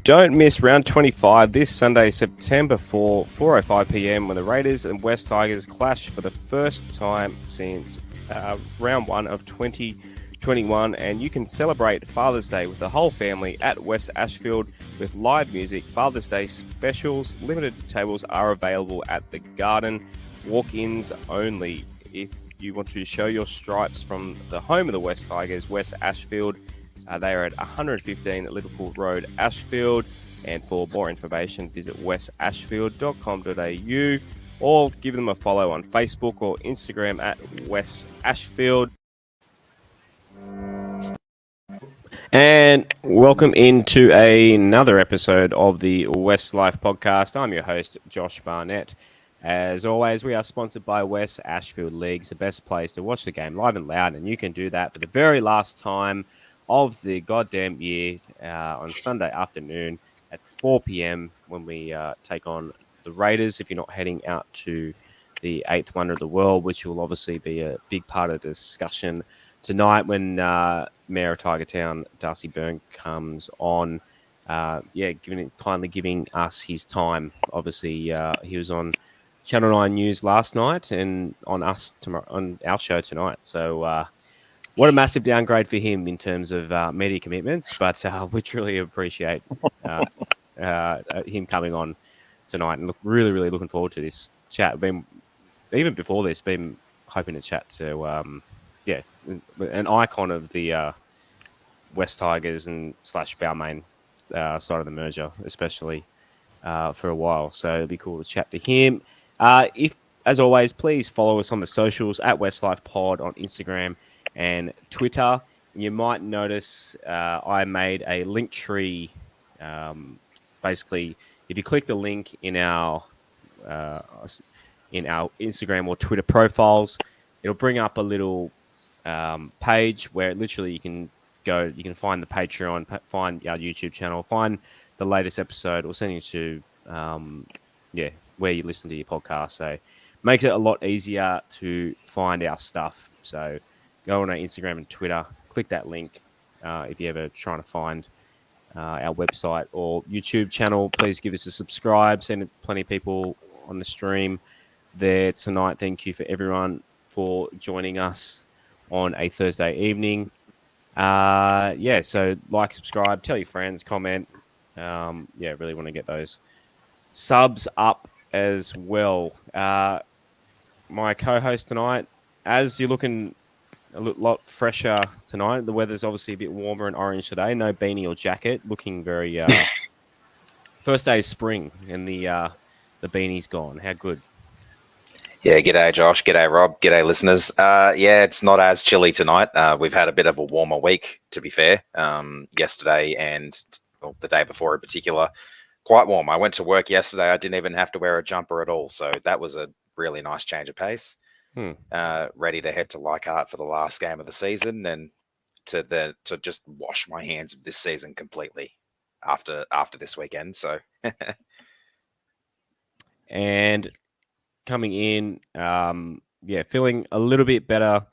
Don't miss round 25 this Sunday, September 4, 4:05 p.m. when the Raiders and West Tigers clash for the first time since round 1 of 2021. And you can celebrate Father's Day with the whole family at West Ashfield with live music, Father's Day specials. Limited tables are available at the Garden, walk-ins only. If you want to show your stripes from the home of the West Tigers, West Ashfield, they are at 115 Liverpool Road, Ashfield. And for more information, visit westashfield.com.au or give them a follow on Facebook or Instagram at West Ashfield. And welcome into another episode of the West Life Podcast. I'm your host, Josh Barnett. As always, we are sponsored by West Ashfield Leagues, the best place to watch the game live and loud, and you can do that for the very last time of the goddamn year on Sunday afternoon at 4 p.m. when we take on the Raiders. If you're not heading out to the eighth wonder of the world, which will obviously be a big part of the discussion tonight when Mayor of Tigertown, Darcy Byrne, comes on. Kindly giving us his time. Obviously, he was on Channel 9 News last night and on us tomorrow, on our show tonight. So what a massive downgrade for him in terms of media commitments, but we truly appreciate him coming on tonight and really looking forward to this chat. Even before this, been hoping to chat to an icon of the West Tigers and / Balmain side of the merger, especially for a while. So it'd be cool to chat to him. If, as always, please follow us on the socials at Westlife Pod on Instagram and Twitter. You might notice I made a link tree. Basically, if you click the link in our Instagram or Twitter profiles, it'll bring up a little page where literally you can go. You can find the Patreon, find our YouTube channel, find the latest episode, or send you to where you listen to your podcast. So makes it a lot easier to find our stuff. So go on our Instagram and Twitter, click that link. If you're ever trying to find our website or YouTube channel, please give us a subscribe. Send plenty of people on the stream there tonight. Thank you for everyone for joining us on a Thursday evening. So like, subscribe, tell your friends, comment. Really want to get those subs up as well. My co-host tonight, as you're looking a lot fresher tonight. The weather's obviously a bit warmer and orange today. No beanie or jacket. Looking very first day of spring, and the beanie's gone. How good? Yeah, g'day Josh, g'day Rob, g'day listeners. It's not as chilly tonight. We've had a bit of a warmer week, to be fair. Yesterday and the day before in particular, quite warm. I went to work yesterday. I didn't even have to wear a jumper at all. So that was a really nice change of pace. Ready to head to Leichhardt for the last game of the season and to just wash my hands of this season completely after this weekend. So and coming in, feeling a little bit better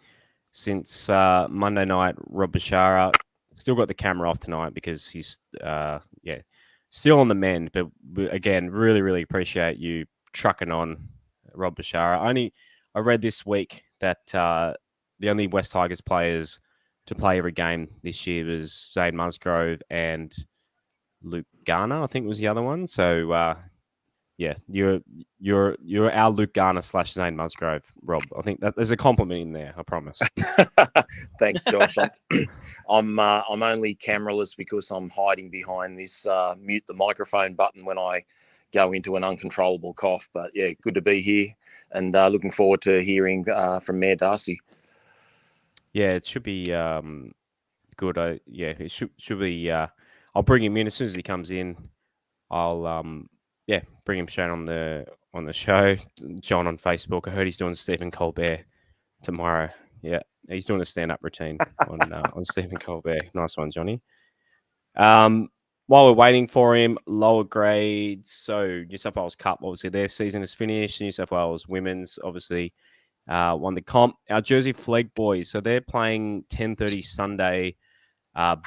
since Monday night. Rob Bashara still got the camera off tonight because he's still on the mend. But again, really appreciate you trucking on, Rob Bashara. I read this week that the only West Tigers players to play every game this year was Zane Musgrove and Luke Garner, I think was the other one. So yeah, you're our Luke Garner / Zane Musgrove, Rob. I think that there's a compliment in there. I promise. Thanks, Josh. I'm only cameraless because I'm hiding behind this mute the microphone button when I go into an uncontrollable cough. But yeah, good to be here, and looking forward to hearing from Mayor Darcy. Yeah, it should be good. It should be. I'll bring him in as soon as he comes in. I'll bring him straight on the show. John on Facebook. I heard he's doing Stephen Colbert tomorrow. Yeah, he's doing a stand-up routine on Stephen Colbert. Nice one, Johnny. While we're waiting for him, lower grades. So New South Wales Cup, obviously their season is finished. New South Wales Women's obviously won the comp. Our Jersey Flegg boys, so they're playing 10:30 Sunday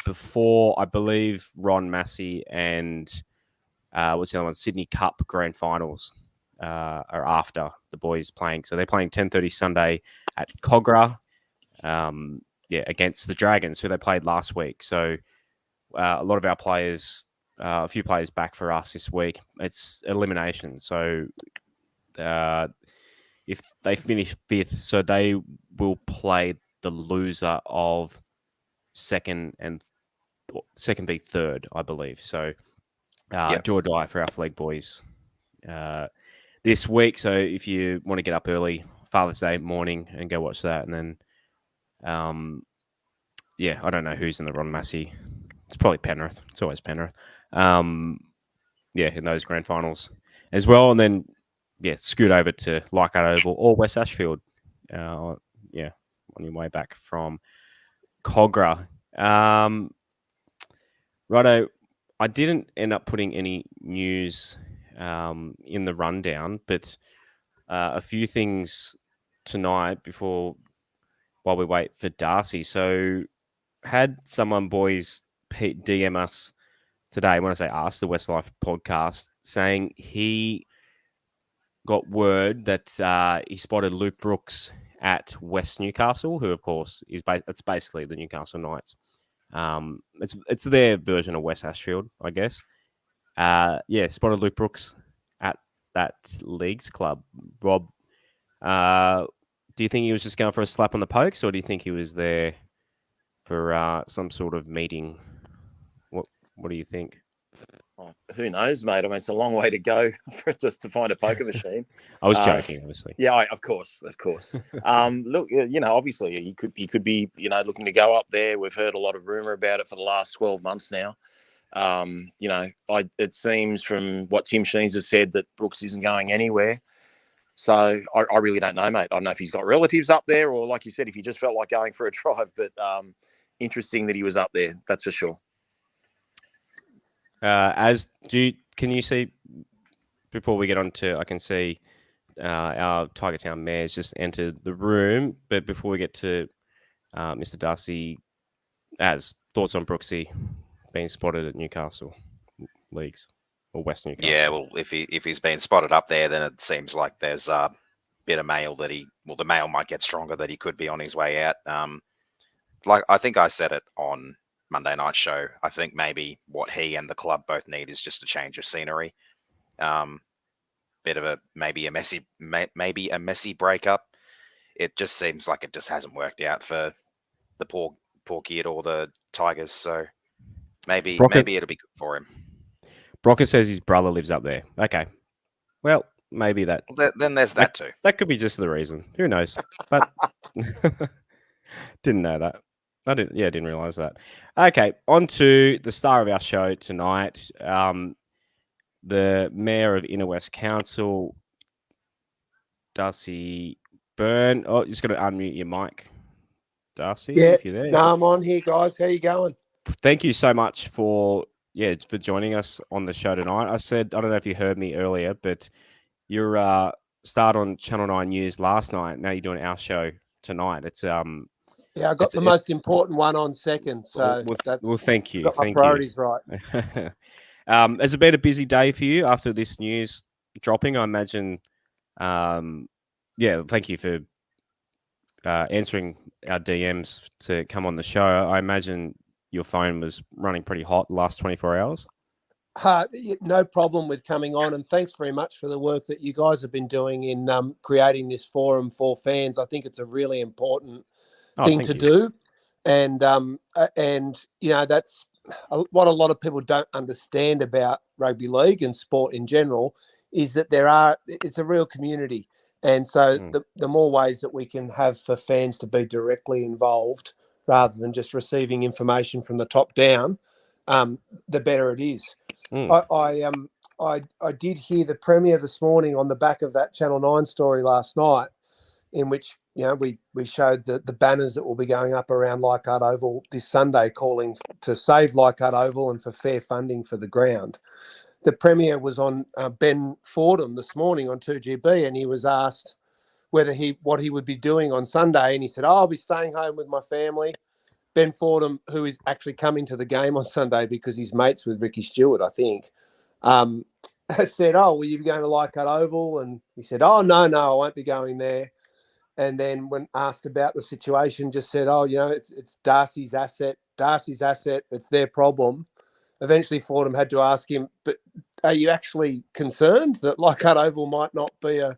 before, I believe, Ron Massey and what's the other one? Sydney Cup Grand Finals are after the boys playing. So they're playing 10:30 Sunday at Cogra, against the Dragons, who they played last week. So a lot of our players, a few players back for us this week. It's elimination. So if they finish 5th, so they will play the loser of second v third, I believe. So do or die for our Flegg boys this week. So if you want to get up early, Father's Day morning, and go watch that, and then I don't know who's in the Ron Massey. It's probably Penrith. It's always Penrith. In those grand finals as well, and then scoot over to Leichhardt Oval or West Ashfield. On your way back from Cogra. Righto, I didn't end up putting any news in the rundown, but a few things tonight while we wait for Darcy. So had someone, boys, DM us today, when I say us, the Westlife podcast, saying he got word that he spotted Luke Brooks at West Newcastle, who, of course, it's basically the Newcastle Knights. It's their version of West Ashfield, I guess. Spotted Luke Brooks at that leagues club. Rob, do you think he was just going for a slap on the pokes, or do you think he was there for some sort of meeting? What do you think? Oh, who knows, mate? I mean, it's a long way to go to find a poker machine. I was joking, obviously. Yeah, of course. Look, obviously he could be, looking to go up there. We've heard a lot of rumor about it for the last 12 months now. It seems from what Tim Sheens has said that Brooks isn't going anywhere. So I really don't know, mate. I don't know if he's got relatives up there, or like you said, if he just felt like going for a drive. But interesting that he was up there. That's for sure. Can you see, before we get on to, I can see our Tiger Town mayors just entered the room, but before we get to Mr. Darcy, as thoughts on Brooksy being spotted at Newcastle leagues or West Newcastle? Yeah, well, if he's been spotted up there, then it seems like there's a bit of mail that the mail might get stronger that he could be on his way out. Like I think I said it on Monday night show, I think maybe what he and the club both need is just a change of scenery. Bit of maybe a messy breakup. It just seems like it just hasn't worked out for the poor kid or the Tigers. So maybe it'll be good for him. Brocker says his brother lives up there. Okay, well maybe that. Then there's that too. That could be just the reason. Who knows? But didn't know that. I didn't realize that. Okay, on to the star of our show tonight. The Mayor of Inner West Council, Darcy Byrne. Oh, just got to unmute your mic, Darcy. Yeah, if you're there. No, I'm on here, guys. How you going? Thank you so much for joining us on the show tonight. I don't know if you heard me earlier, but you're starred on Channel 9 News last night. Now you're doing our show tonight. It's I got the most important one on second. So thank you. Got my priorities right. Has it been a busy day for you after this news dropping? I imagine. Thank you for answering our DMs to come on the show. I imagine your phone was running pretty hot the last 24 hours. No problem with coming on, and thanks very much for the work that you guys have been doing in creating this forum for fans. I think it's a really important thing Thank to you. do, and that's what a lot of people don't understand about rugby league and sport in general is that it's a real community, and so the more ways that we can have for fans to be directly involved rather than just receiving information from the top down, the better it is. I did hear the Premier this morning on the back of that Channel 9 story last night, in which we showed the banners that will be going up around Leichhardt Oval this Sunday, calling to save Leichhardt Oval and for fair funding for the ground. The Premier was on Ben Fordham this morning on 2GB, and he was asked what he would be doing on Sunday, and he said, I'll be staying home with my family. Ben Fordham, who is actually coming to the game on Sunday because he's mates with Ricky Stewart, I think, said, will you be going to Leichhardt Oval? And he said, no, I won't be going there. And then when asked about the situation, just said, it's Darcy's asset. It's their problem. Eventually, Fordham had to ask him, but are you actually concerned that Leichhardt Oval might not be an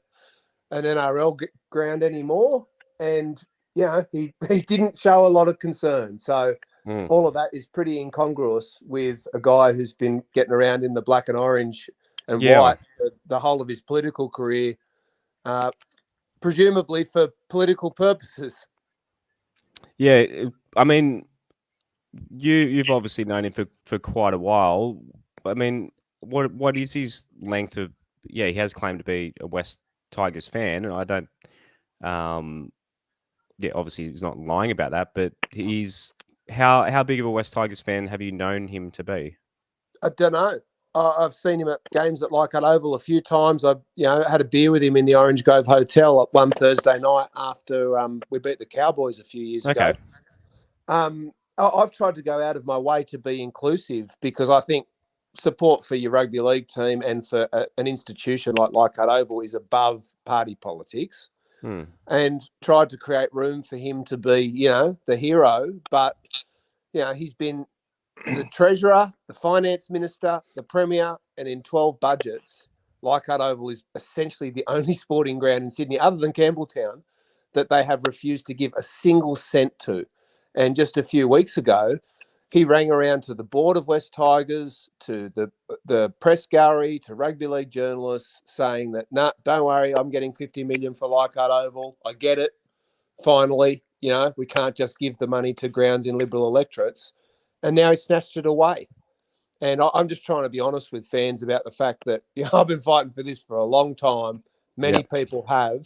NRL ground anymore? And he didn't show a lot of concern. So all of that is pretty incongruous with a guy who's been getting around in the black and orange and white the whole of his political career, presumably for political purposes. Yeah, I mean, you've obviously known him for quite a while. I mean, what is his length of? Yeah, he has claimed to be a West Tigers fan, and I don't. Obviously he's not lying about that, but he's how big of a West Tigers fan have you known him to be? I don't know. I've seen him at games at Leichhardt Oval a few times. I had a beer with him in the Orange Grove Hotel at one Thursday night after we beat the Cowboys a few years ago. I've tried to go out of my way to be inclusive because I think support for your rugby league team and for an institution like Leichhardt Oval is above party politics, and tried to create room for him to be, the hero. But, he's been the treasurer, the finance minister, the premier, and in 12 budgets, Leichhardt Oval is essentially the only sporting ground in Sydney, other than Campbelltown, that they have refused to give a single cent to. And just a few weeks ago, he rang around to the board of West Tigers, to the press gallery, to rugby league journalists, saying that, no, don't worry, I'm getting $50 million for Leichhardt Oval. I get it. Finally, we can't just give the money to grounds in Liberal electorates. And now he snatched it away. And I'm just trying to be honest with fans about the fact that I've been fighting for this for a long time. Many people have.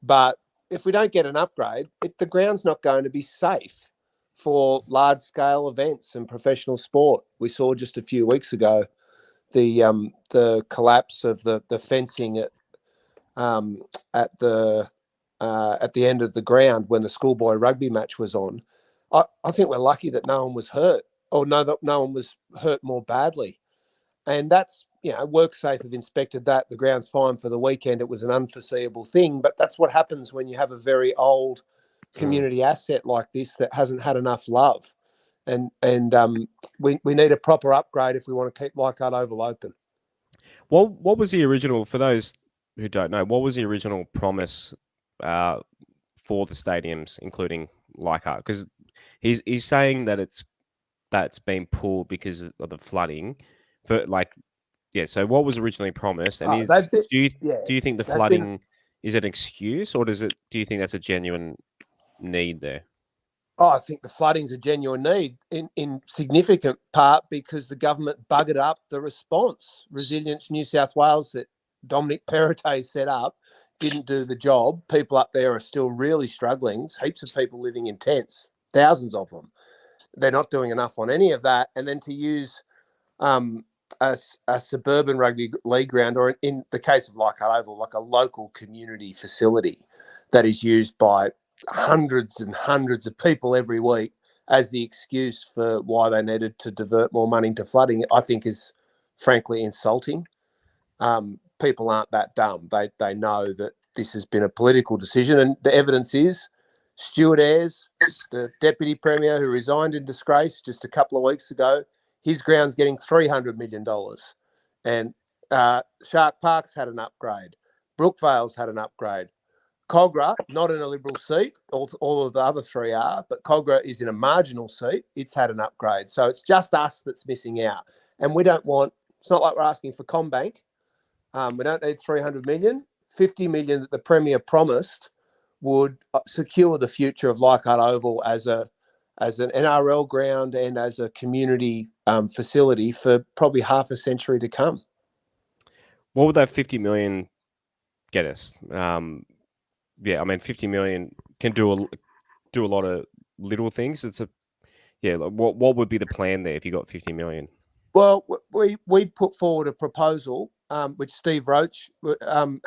But if we don't get an upgrade, the ground's not going to be safe for large-scale events and professional sport. We saw just a few weeks ago the collapse of the fencing at the end of the ground when the schoolboy rugby match was on. I think we're lucky that no one was hurt, or that no one was hurt more badly. And that's, WorkSafe have inspected that. The ground's fine for the weekend. It was an unforeseeable thing, but that's what happens when you have a very old community asset like this that hasn't had enough love. And we need a proper upgrade if we want to keep Leichhardt Oval open. Well, what was the original, for those who don't know, what was the original promise for the stadiums, including Leichhardt? Because he's saying that that's been pulled because of the flooding. So what was originally promised? And do you think the flooding is an excuse, or do you think that's a genuine need there? I think the flooding's a genuine need in significant part because the government buggered up the response. Resilience New South Wales that Dominic Perrottet set up didn't do the job. People up there are still really struggling. There's heaps of people living in tents, thousands of them. They're not doing enough on any of that. And then to use a suburban rugby league ground, or in the case of Leichhardt Oval, like a local community facility that is used by hundreds and hundreds of people every week as the excuse for why they needed to divert more money to flooding, I think is frankly insulting. People aren't that dumb. They know that this has been a political decision, and the evidence is Stuart Ayres, the Deputy Premier who resigned in disgrace just a couple of weeks ago, his ground's getting $300 million. And Shark Park's had an upgrade. Brookvale's had an upgrade. Cogra, not in a Liberal seat, all of the other three are, but Cogra is in a marginal seat. It's had an upgrade. So it's just us that's missing out. And we don't want, it's not like we're asking for Combank. We don't need 300 million. 50 million that the Premier promised would secure the future of Leichhardt Oval as an NRL ground and as a community facility for probably half a century to come. What would that 50 million get us? Yeah, I mean, 50 million can do a lot of little things. What would be the plan there if you got 50 million? Well, we put forward a proposal which Steve Roach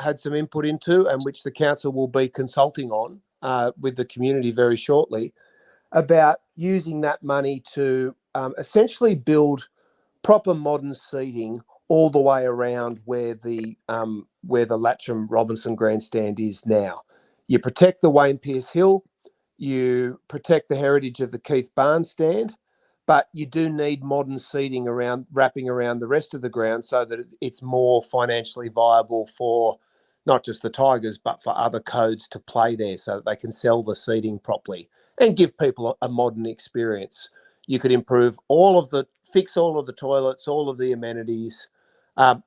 had some input into, and which the council will be consulting on with the community very shortly, about using that money to essentially build proper modern seating all the way around where the Latcham Robinson grandstand is now. You protect the Wayne Pearce Hill, you protect the heritage of the Keith Barnes stand, but you do need modern seating wrapping around the rest of the ground so that it's more financially viable for not just the Tigers, but for other codes to play there so that they can sell the seating properly and give people a modern experience. You could fix all of the toilets, all of the amenities.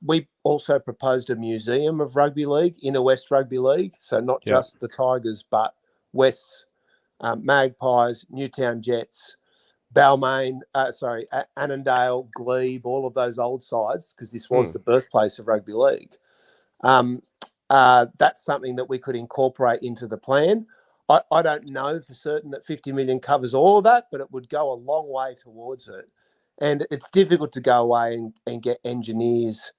We also proposed a museum of rugby league, Inner West Rugby League. So not just the Tigers, but West's, Magpies, Newtown Jets, Balmain, Annandale, Glebe, all of those old sides, because this was the birthplace of rugby league. That's something that we could incorporate into the plan. I don't know for certain that 50 million covers all of that, but it would go a long way towards it. And it's difficult to go away and get engineers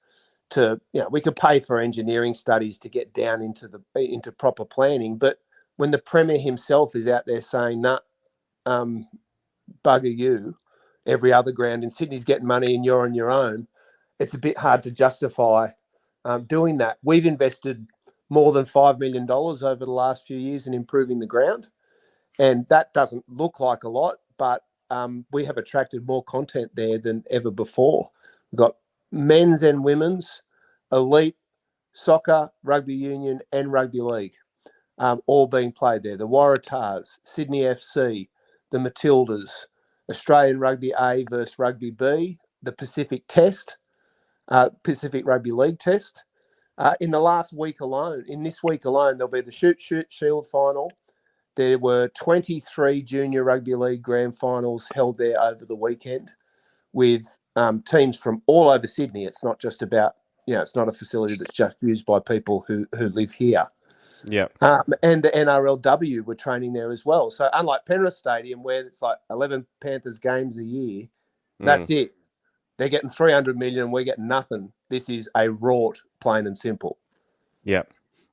to, we could pay for engineering studies to get down into proper planning. But when the Premier himself is out there saying, nah, bugger you, every other ground in Sydney's getting money and you're on your own, it's a bit hard to justify doing that. We've invested more than $5 million over the last few years in improving the ground, and that doesn't look like a lot, but we have attracted more content there than ever before. We've got men's and women's, elite, soccer, rugby union and rugby league all being played there. The Waratahs, Sydney FC, the Matildas, Australian Rugby A versus Rugby B, the Pacific Test, Pacific Rugby League Test. In this week alone, there'll be the Shoot Shield final. There were 23 Junior Rugby League grand finals held there over the weekend with teams from all over Sydney. It's not just about, it's not a facility that's just used by people who live here. Yeah. And the NRLW were training there as well. So unlike Penrith Stadium, where it's like 11 Panthers games a year, that's it. They're getting 300 million, we're getting nothing. This is a rort, plain and simple. Yeah.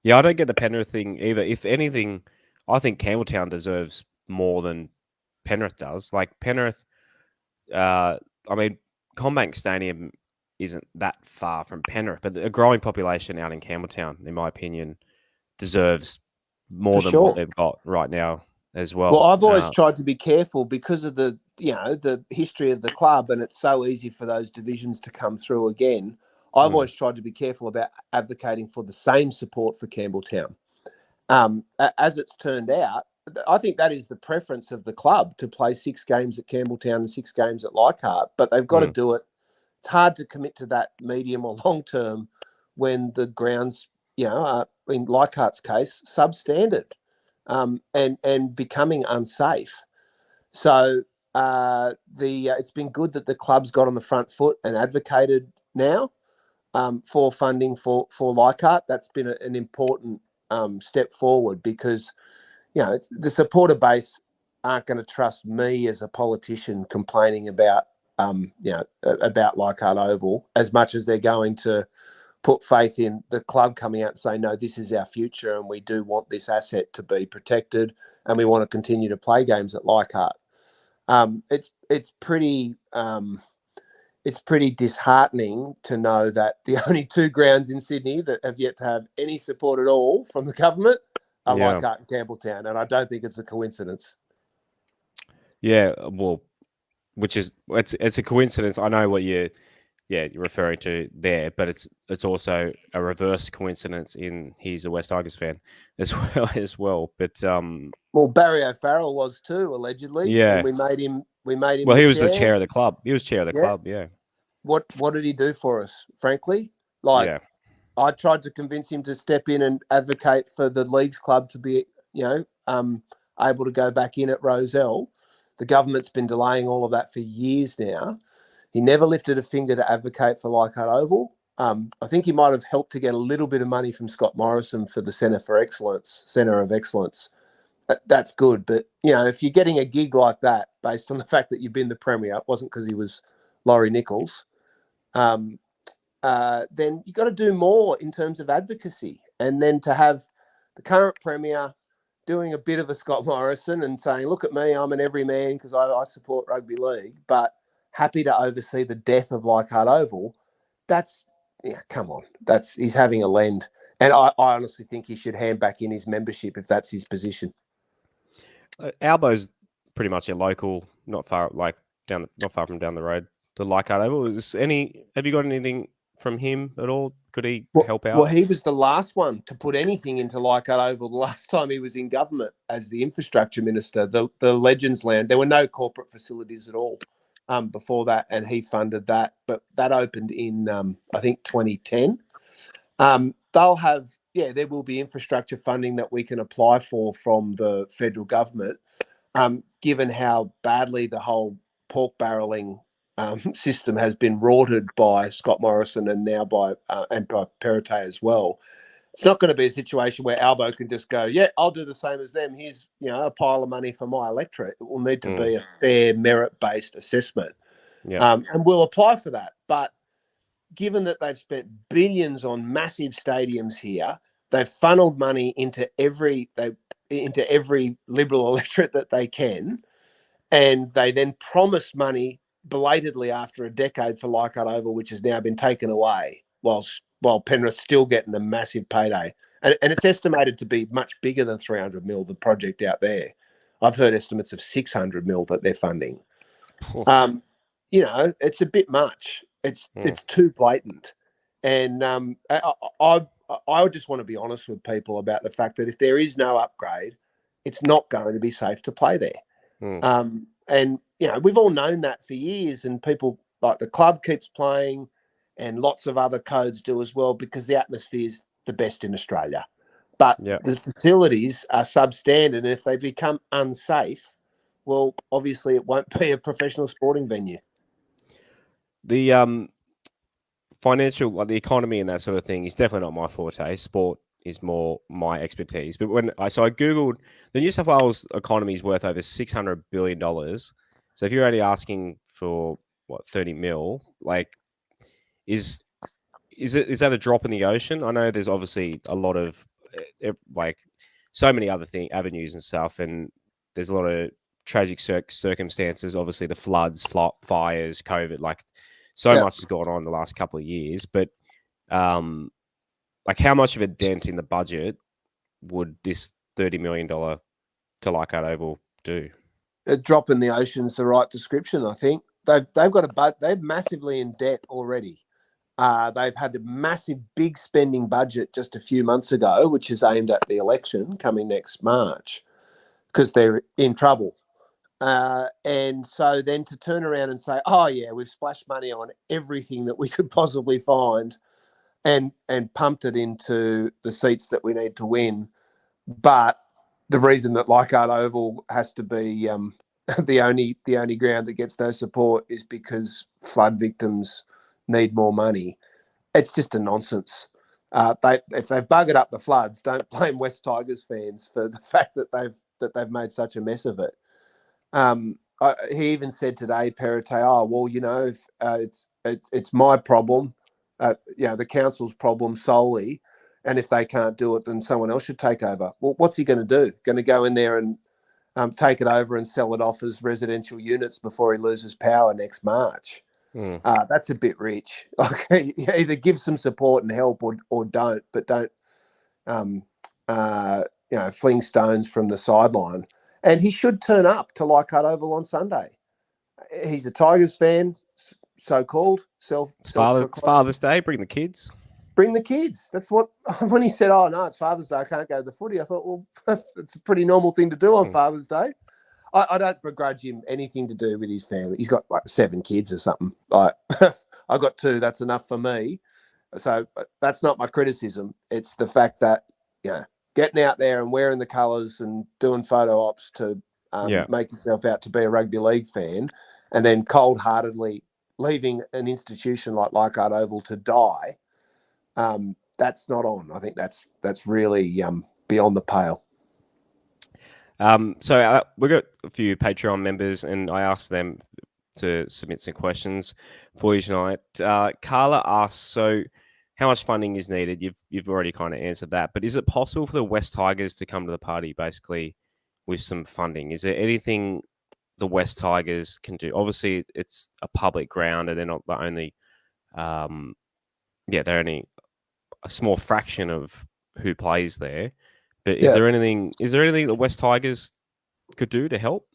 Yeah, I don't get the Penrith thing either. If anything, I think Campbelltown deserves more than Penrith does. Like Penrith, Combank Stadium isn't that far from Penrith, but a growing population out in Campbelltown, in my opinion, deserves more than what they've got right now as well. Well, I've always tried to be careful because of the history of the club, and it's so easy for those divisions to come through again. I've always tried to be careful about advocating for the same support for Campbelltown. As it's turned out, I think that is the preference of the club, to play 6 games at Campbelltown and 6 games at Leichhardt, but they've got to do it. It's hard to commit to that medium or long term when the grounds, in Leichhardt's case, substandard and becoming unsafe. So it's been good that the club's got on the front foot and advocated now for funding for Leichhardt. That's been an important step forward, because the supporter base aren't going to trust me as a politician complaining about Leichhardt Oval as much as they're going to put faith in the club coming out and say, no, this is our future and we do want this asset to be protected and we want to continue to play games at Leichhardt. It's pretty disheartening to know that the only 2 grounds in Sydney that have yet to have any support at all from the government are Leichhardt and Campbelltown, and I don't think it's a coincidence. Yeah, well, which is it's a coincidence. I know what you're referring to there, but it's also a reverse coincidence in he's a West Tigers fan as well. But well, Barry O'Farrell was too, allegedly, yeah. and we made him. Well, he was the chair of the club. He was chair of the Yeah. club. Yeah. What did he do for us? Frankly, like Yeah. I tried to convince him to step in and advocate for the Leagues Club to be, able to go back in at Rozelle. The government's been delaying all of that for years now. He never lifted a finger to advocate for Leichhardt Oval. I think he might have helped to get a little bit of money from Scott Morrison for the Centre of Excellence. That's good. But, if you're getting a gig like that based on the fact that you've been the Premier, it wasn't because he was Laurie Nichols, then you've got to do more in terms of advocacy. And then to have the current Premier doing a bit of a Scott Morrison and saying, look at me, I'm an everyman because I support rugby league, but happy to oversee the death of Leichhardt Oval, come on. He's having a lend. And I honestly think he should hand back in his membership if that's his position. Albo's pretty much a local, not far from down the road to Leichhardt Oval. Have you got anything from him at all? Could he help out? Well, he was the last one to put anything into Leichhardt Oval the last time he was in government as the infrastructure minister. The Legends Land, there were no corporate facilities at all before that, and he funded that. But that opened in, I think, 2010. There will be infrastructure funding that we can apply for from the federal government, given how badly the whole pork barrelling system has been rorted by Scott Morrison and now by Perrottet as well. It's not going to be a situation where Albo can just go, yeah, I'll do the same as them. Here's a pile of money for my electorate. It will need to be a fair merit-based assessment. Yeah. And we'll apply for that. But given that they've spent billions on massive stadiums here, they've funneled money into every Liberal electorate that they can, and they then promise money belatedly after a decade for Leichhardt Oval, which has now been taken away, while Penrith's still getting a massive payday. And it's estimated to be much bigger than 300 mil, the project out there. I've heard estimates of 600 mil that they're funding. It's a bit much. It's too blatant. And I just want to be honest with people about the fact that if there is no upgrade, it's not going to be safe to play there. And, we've all known that for years, and people like the club keeps playing and lots of other codes do as well because the atmosphere is the best in Australia. But the facilities are substandard, and if they become unsafe, well, obviously it won't be a professional sporting venue. The financial, like the economy and that sort of thing, is definitely not my forte. Sport is more my expertise. But I Googled, the New South Wales economy is worth over $600 billion. So if you're only asking for 30 mil, like, is that a drop in the ocean? I know there's obviously a lot of so many other avenues and stuff, and there's a lot of tragic circumstances. Obviously, the floods, fires, COVID, much has gone on in the last couple of years. But how much of a dent in the budget would this $30 million to Leichhardt Oval do? A drop in the ocean is the right description, I think. They're massively in debt already. They've had a massive, big spending budget just a few months ago, which is aimed at the election coming next March, because they're in trouble. And so then to turn around and say, oh, yeah, we've splashed money on everything that we could possibly find and pumped it into the seats that we need to win. But the reason that Leichhardt Oval has to be the only ground that gets no support is because flood victims need more money. It's just a nonsense. If they've buggered up the floods, don't blame West Tigers fans for the fact that they've made such a mess of it. He even said today, Perrottet, it's my problem, the council's problem solely, and if they can't do it, then someone else should take over. Well, what's he going to do? Going to go in there and take it over and sell it off as residential units before he loses power next March? That's a bit rich. Okay, either give some support and help or don't, but don't fling stones from the sideline. And he should turn up to Leichhardt Oval on Sunday. he's a Tigers fan, so-called It's Father's Day. Bring the kids. Bring the kids. That's what, when he said, oh, no, it's Father's Day, I can't go to the footy, I thought, well, it's a pretty normal thing to do on Father's Day. I don't begrudge him anything to do with his family. He's got like 7 kids or something. I've got 2. That's enough for me. So that's not my criticism. It's the fact that, getting out there and wearing the colours and doing photo ops to make yourself out to be a rugby league fan, and then cold-heartedly leaving an institution like Leichhardt Oval to die, that's not on. I think that's really beyond the pale. So we've got a few Patreon members, and I asked them to submit some questions for you tonight. Carla asks, so how much funding is needed? You've already kind of answered that, but is it possible for the West Tigers to come to the party basically with some funding? Is there anything the West Tigers can do? Obviously, it's a public ground, and they're not the only, they're only a small fraction of who plays there. But is there anything the West Tigers could do to help?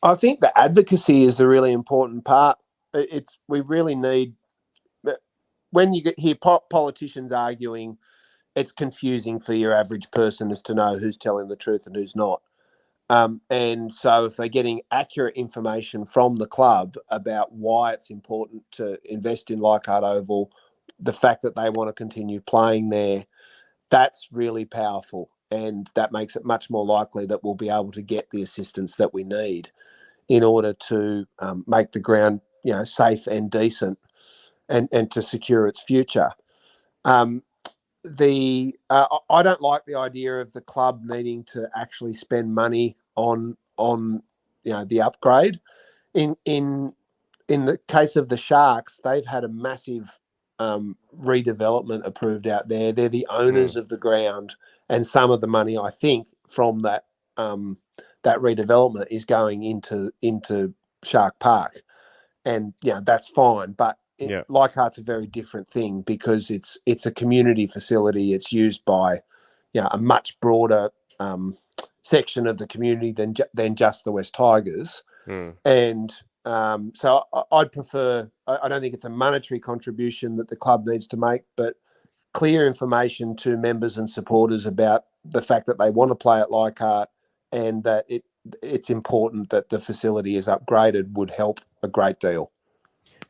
I think the advocacy is a really important part. We really need, when you hear politicians arguing, it's confusing for your average person as to know who's telling the truth and who's not. And so if they're getting accurate information from the club about why it's important to invest in Leichhardt Oval, the fact that they want to continue playing there, that's really powerful. And that makes it much more likely that we'll be able to get the assistance that we need in order to make the ground, safe and decent, and to secure its future. I don't like the idea of the club needing to actually spend money on the upgrade. In the case of the Sharks, they've had a massive redevelopment approved out there. They're the owners of the ground, and some of the money, I think, from that redevelopment is going into Shark Park, and that's fine. But Leichhardt's a very different thing because it's a community facility. It's used by a much broader section of the community than just the West Tigers, and so I'd prefer. I don't think it's a monetary contribution that the club needs to make, but clear information to members and supporters about the fact that they want to play at Leichhardt and that it's important that the facility is upgraded would help a great deal.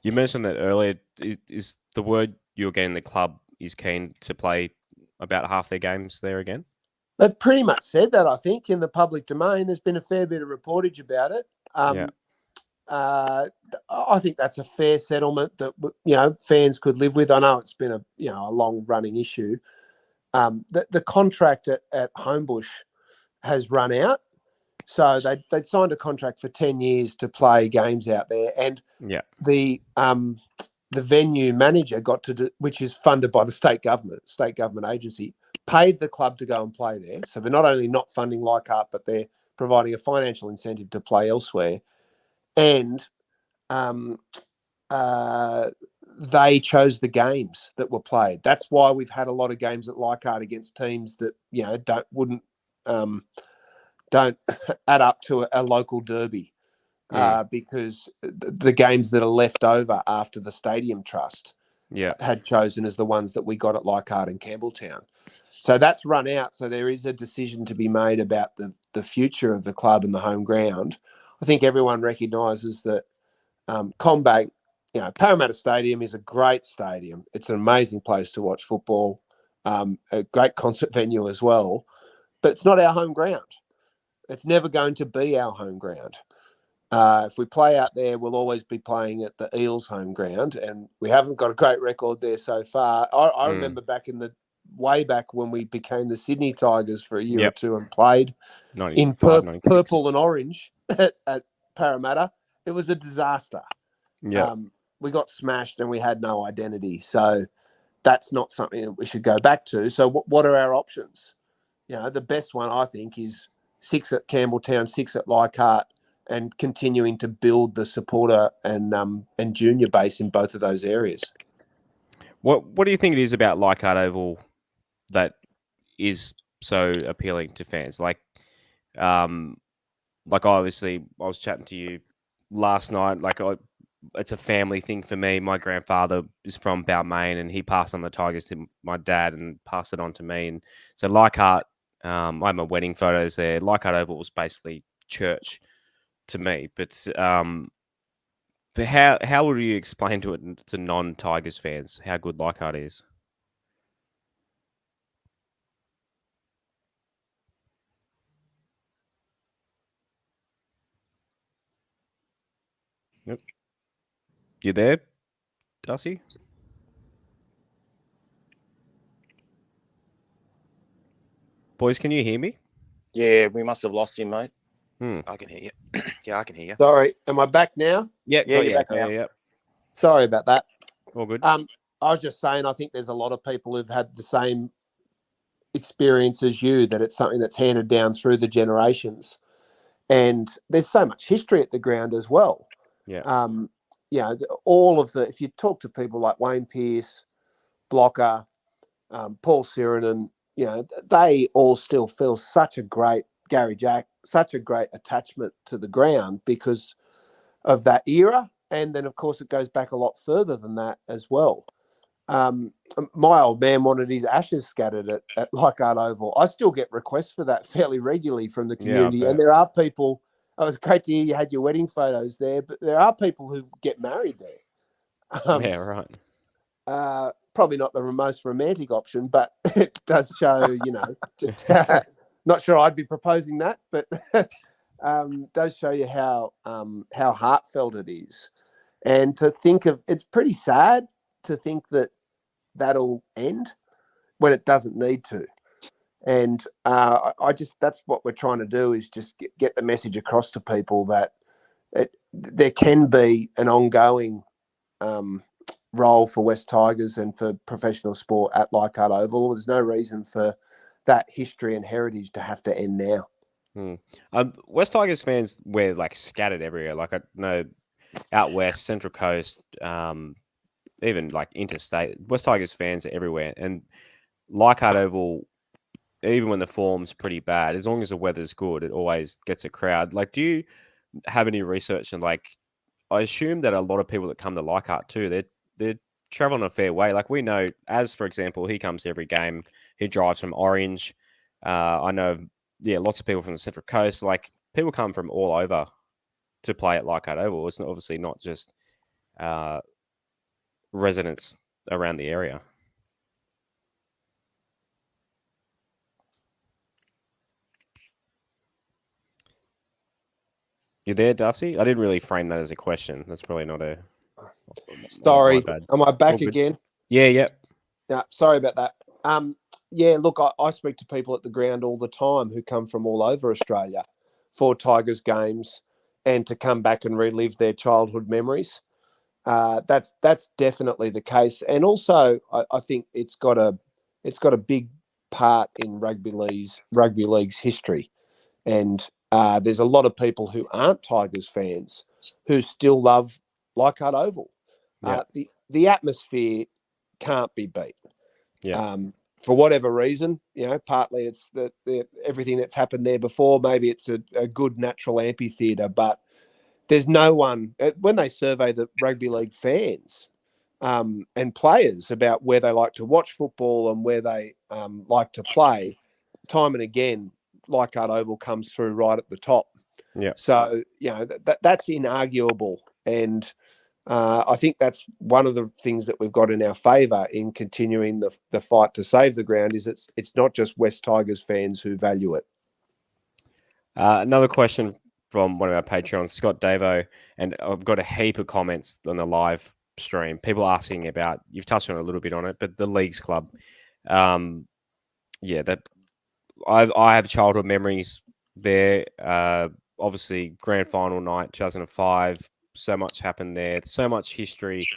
You mentioned that earlier. Is the word you're getting the club is keen to play about half their games there again? They've pretty much said that, I think, in the public domain. There's been a fair bit of reportage about it. I think that's a fair settlement that fans could live with. I know it's been a long running issue. The contract at Homebush has run out, so they'd signed a contract for 10 years to play games out there, and the venue manager got to do, which is funded by the state government agency, paid the club to go and play there. So they're not only not funding Leichhardt, but they're providing a financial incentive to play elsewhere. And they chose the games that were played. That's why we've had a lot of games at Leichhardt against teams that don't add up to a local derby, because the games that are left over after the Stadium Trust had chosen as the ones that we got at Leichhardt and Campbelltown. So that's run out. So there is a decision to be made about the future of the club and the home ground. I think everyone recognises that CommBank, Parramatta Stadium is a great stadium. It's an amazing place to watch football, a great concert venue as well, but it's not our home ground. It's never going to be our home ground. If we play out there, we'll always be playing at the Eels home ground, and we haven't got a great record there so far. I remember way back when we became the Sydney Tigers for a year or two and played in purple and orange at Parramatta. It was a disaster. We got smashed and we had no identity. So that's not something that we should go back to. So what are our options? The best one, I think, is 6 at Campbelltown, 6 at Leichhardt, and continuing to build the supporter and junior base in both of those areas. What do you think it is about Leichhardt Oval that is so appealing to fans? Like obviously, I was chatting to you last night, it's a family thing for me. My grandfather is from Balmain, and he passed on the Tigers to my dad and passed it on to me. And so Leichhardt, I have my wedding photos there. Leichhardt Oval was basically church to me. But how would you explain to non-Tigers fans how good Leichhardt is? Yep. You there, Darcy? Boys, can you hear me? Yeah, we must have lost him, mate. I can hear you. Yeah, I can hear you. Sorry, am I back now? Yeah, Yeah, you're back now. Yeah. Sorry about that. All good. I was just saying, I think there's a lot of people who've had the same experience as you, that it's something that's handed down through the generations. And there's so much history at the ground as well. Yeah. If you talk to people like Wayne Pearce, Blocker, Paul Sirenen, they all still feel Gary Jack, such a great attachment to the ground because of that era. And then, of course, it goes back a lot further than that as well. My old man wanted his ashes scattered at Leichhardt Oval. I still get requests for that fairly regularly from the community. And there are people, it was great to hear you had your wedding photos there, but there are people who get married there. Yeah, right. Probably not the most romantic option, but it does show, just not sure I'd be proposing that, but does show you how heartfelt it is. And to think of, it's pretty sad to think that that'll end when it doesn't need to. And that's what we're trying to do, is just get the message across to people that there can be an ongoing role for West Tigers and for professional sport at Leichhardt Oval. There's no reason for that history and heritage to have to end now. West Tigers fans were scattered everywhere. I know out west, Central Coast, even interstate. West Tigers fans are everywhere, and Leichhardt Oval, even when the form's pretty bad, as long as the weather's good, it always gets a crowd. Do you have any research? And I assume that a lot of people that come to Leichhardt too, they're traveling a fair way. We know, as for example, he comes to every game. He drives from Orange. I know, lots of people from the Central Coast. People come from all over to play at Leichhardt Oval. It's obviously not just residents around the area. You there, Darcy? I didn't really frame that as a question. That's probably not a... Sorry. Am I back again? Yeah, yep. Yeah, sorry about that. Look, I speak to people at the ground all the time who come from all over Australia for Tigers games and to come back and relive their childhood memories. That's definitely the case. And also, I think it's got a big part in rugby league's history. And there's a lot of people who aren't Tigers fans who still love Leichhardt Oval. Yeah. The atmosphere can't be beat. Yeah. For whatever reason, partly it's everything that's happened there before. Maybe it's a good natural amphitheatre, but there's no one, when they survey the rugby league fans and players about where they like to watch football and where they like to play, time and again, Leichhardt Oval comes through right at the top. Yeah. So, that's inarguable. And I think that's one of the things that we've got in our favour in continuing the fight to save the ground, is it's not just West Tigers fans who value it. Another question from one of our Patreons, Scott Davo, and I've got a heap of comments on the live stream. People asking about, you've touched on a little bit on it, but the Leagues Club. That I have childhood memories there. Obviously, grand final night, 2005. So much happened there. So much history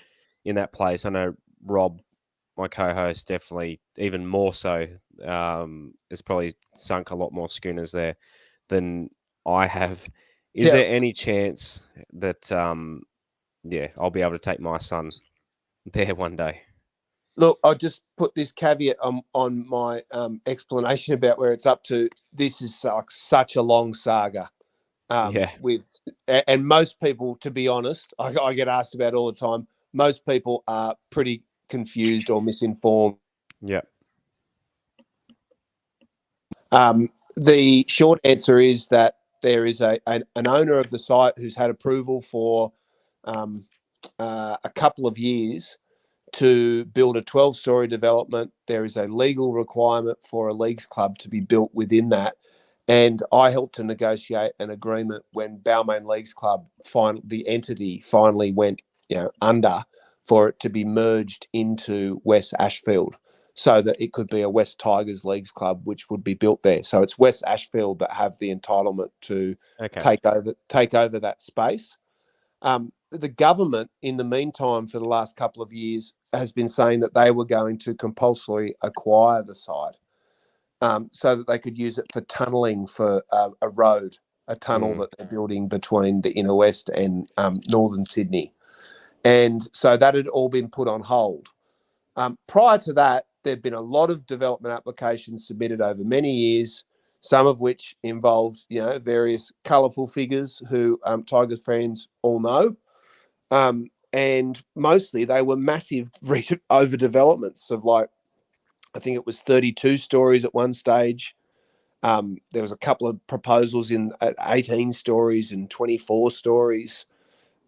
in that place. I know Rob, my co-host, definitely even more so. Has probably sunk a lot more schooners there than I have. Is there any chance that I'll be able to take my son there one day? Look, I'll just put this caveat on my explanation about where it's up to. This is such a long saga. With and most people, to be honest, I get asked about all the time. Most people are pretty confused or misinformed. Yeah. The short answer is that there is an owner of the site who's had approval for a couple of years to build a 12-story development. There is a legal requirement for a leagues club to be built within that. And I helped to negotiate an agreement when Balmain Leagues Club, the entity finally went under, for it to be merged into West Ashfield, so that it could be a West Tigers Leagues Club, which would be built there. So it's West Ashfield that have the entitlement to take over that space. The government, in the meantime, for the last couple of years, has been saying that they were going to compulsorily acquire the site, so that they could use it for tunnelling for a road, a tunnel that they're building between the inner west and northern Sydney. And so that had all been put on hold. Prior to that, there'd been a lot of development applications submitted over many years, some of which involved, various colourful figures who Tigers fans all know. And mostly they were massive overdevelopments of, like, I think it was 32 stories at one stage. There was a couple of proposals at 18 stories and 24 stories,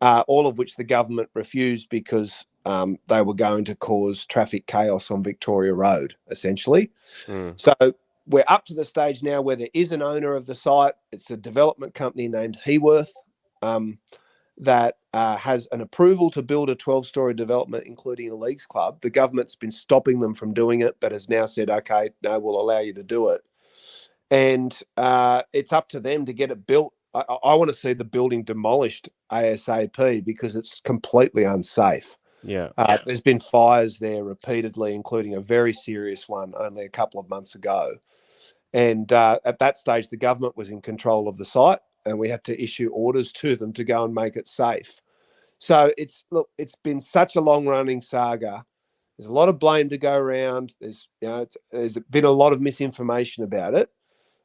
all of which the government refused because they were going to cause traffic chaos on Victoria Road, essentially. So we're up to the stage now where there is an owner of the site. It's a development company named Heworth that has an approval to build a 12-story development, including a leagues club. The government's been stopping them from doing it, but has now said, okay, no, we'll allow you to do it. And it's up to them to get it built. I want to see the building demolished ASAP because it's completely unsafe. Yeah. There's been fires there repeatedly, including a very serious one only a couple of months ago. And at that stage, the government was in control of the site, and we had to issue orders to them to go and make it safe. So it's been such a long-running saga. There's a lot of blame to go around. There's been a lot of misinformation about it.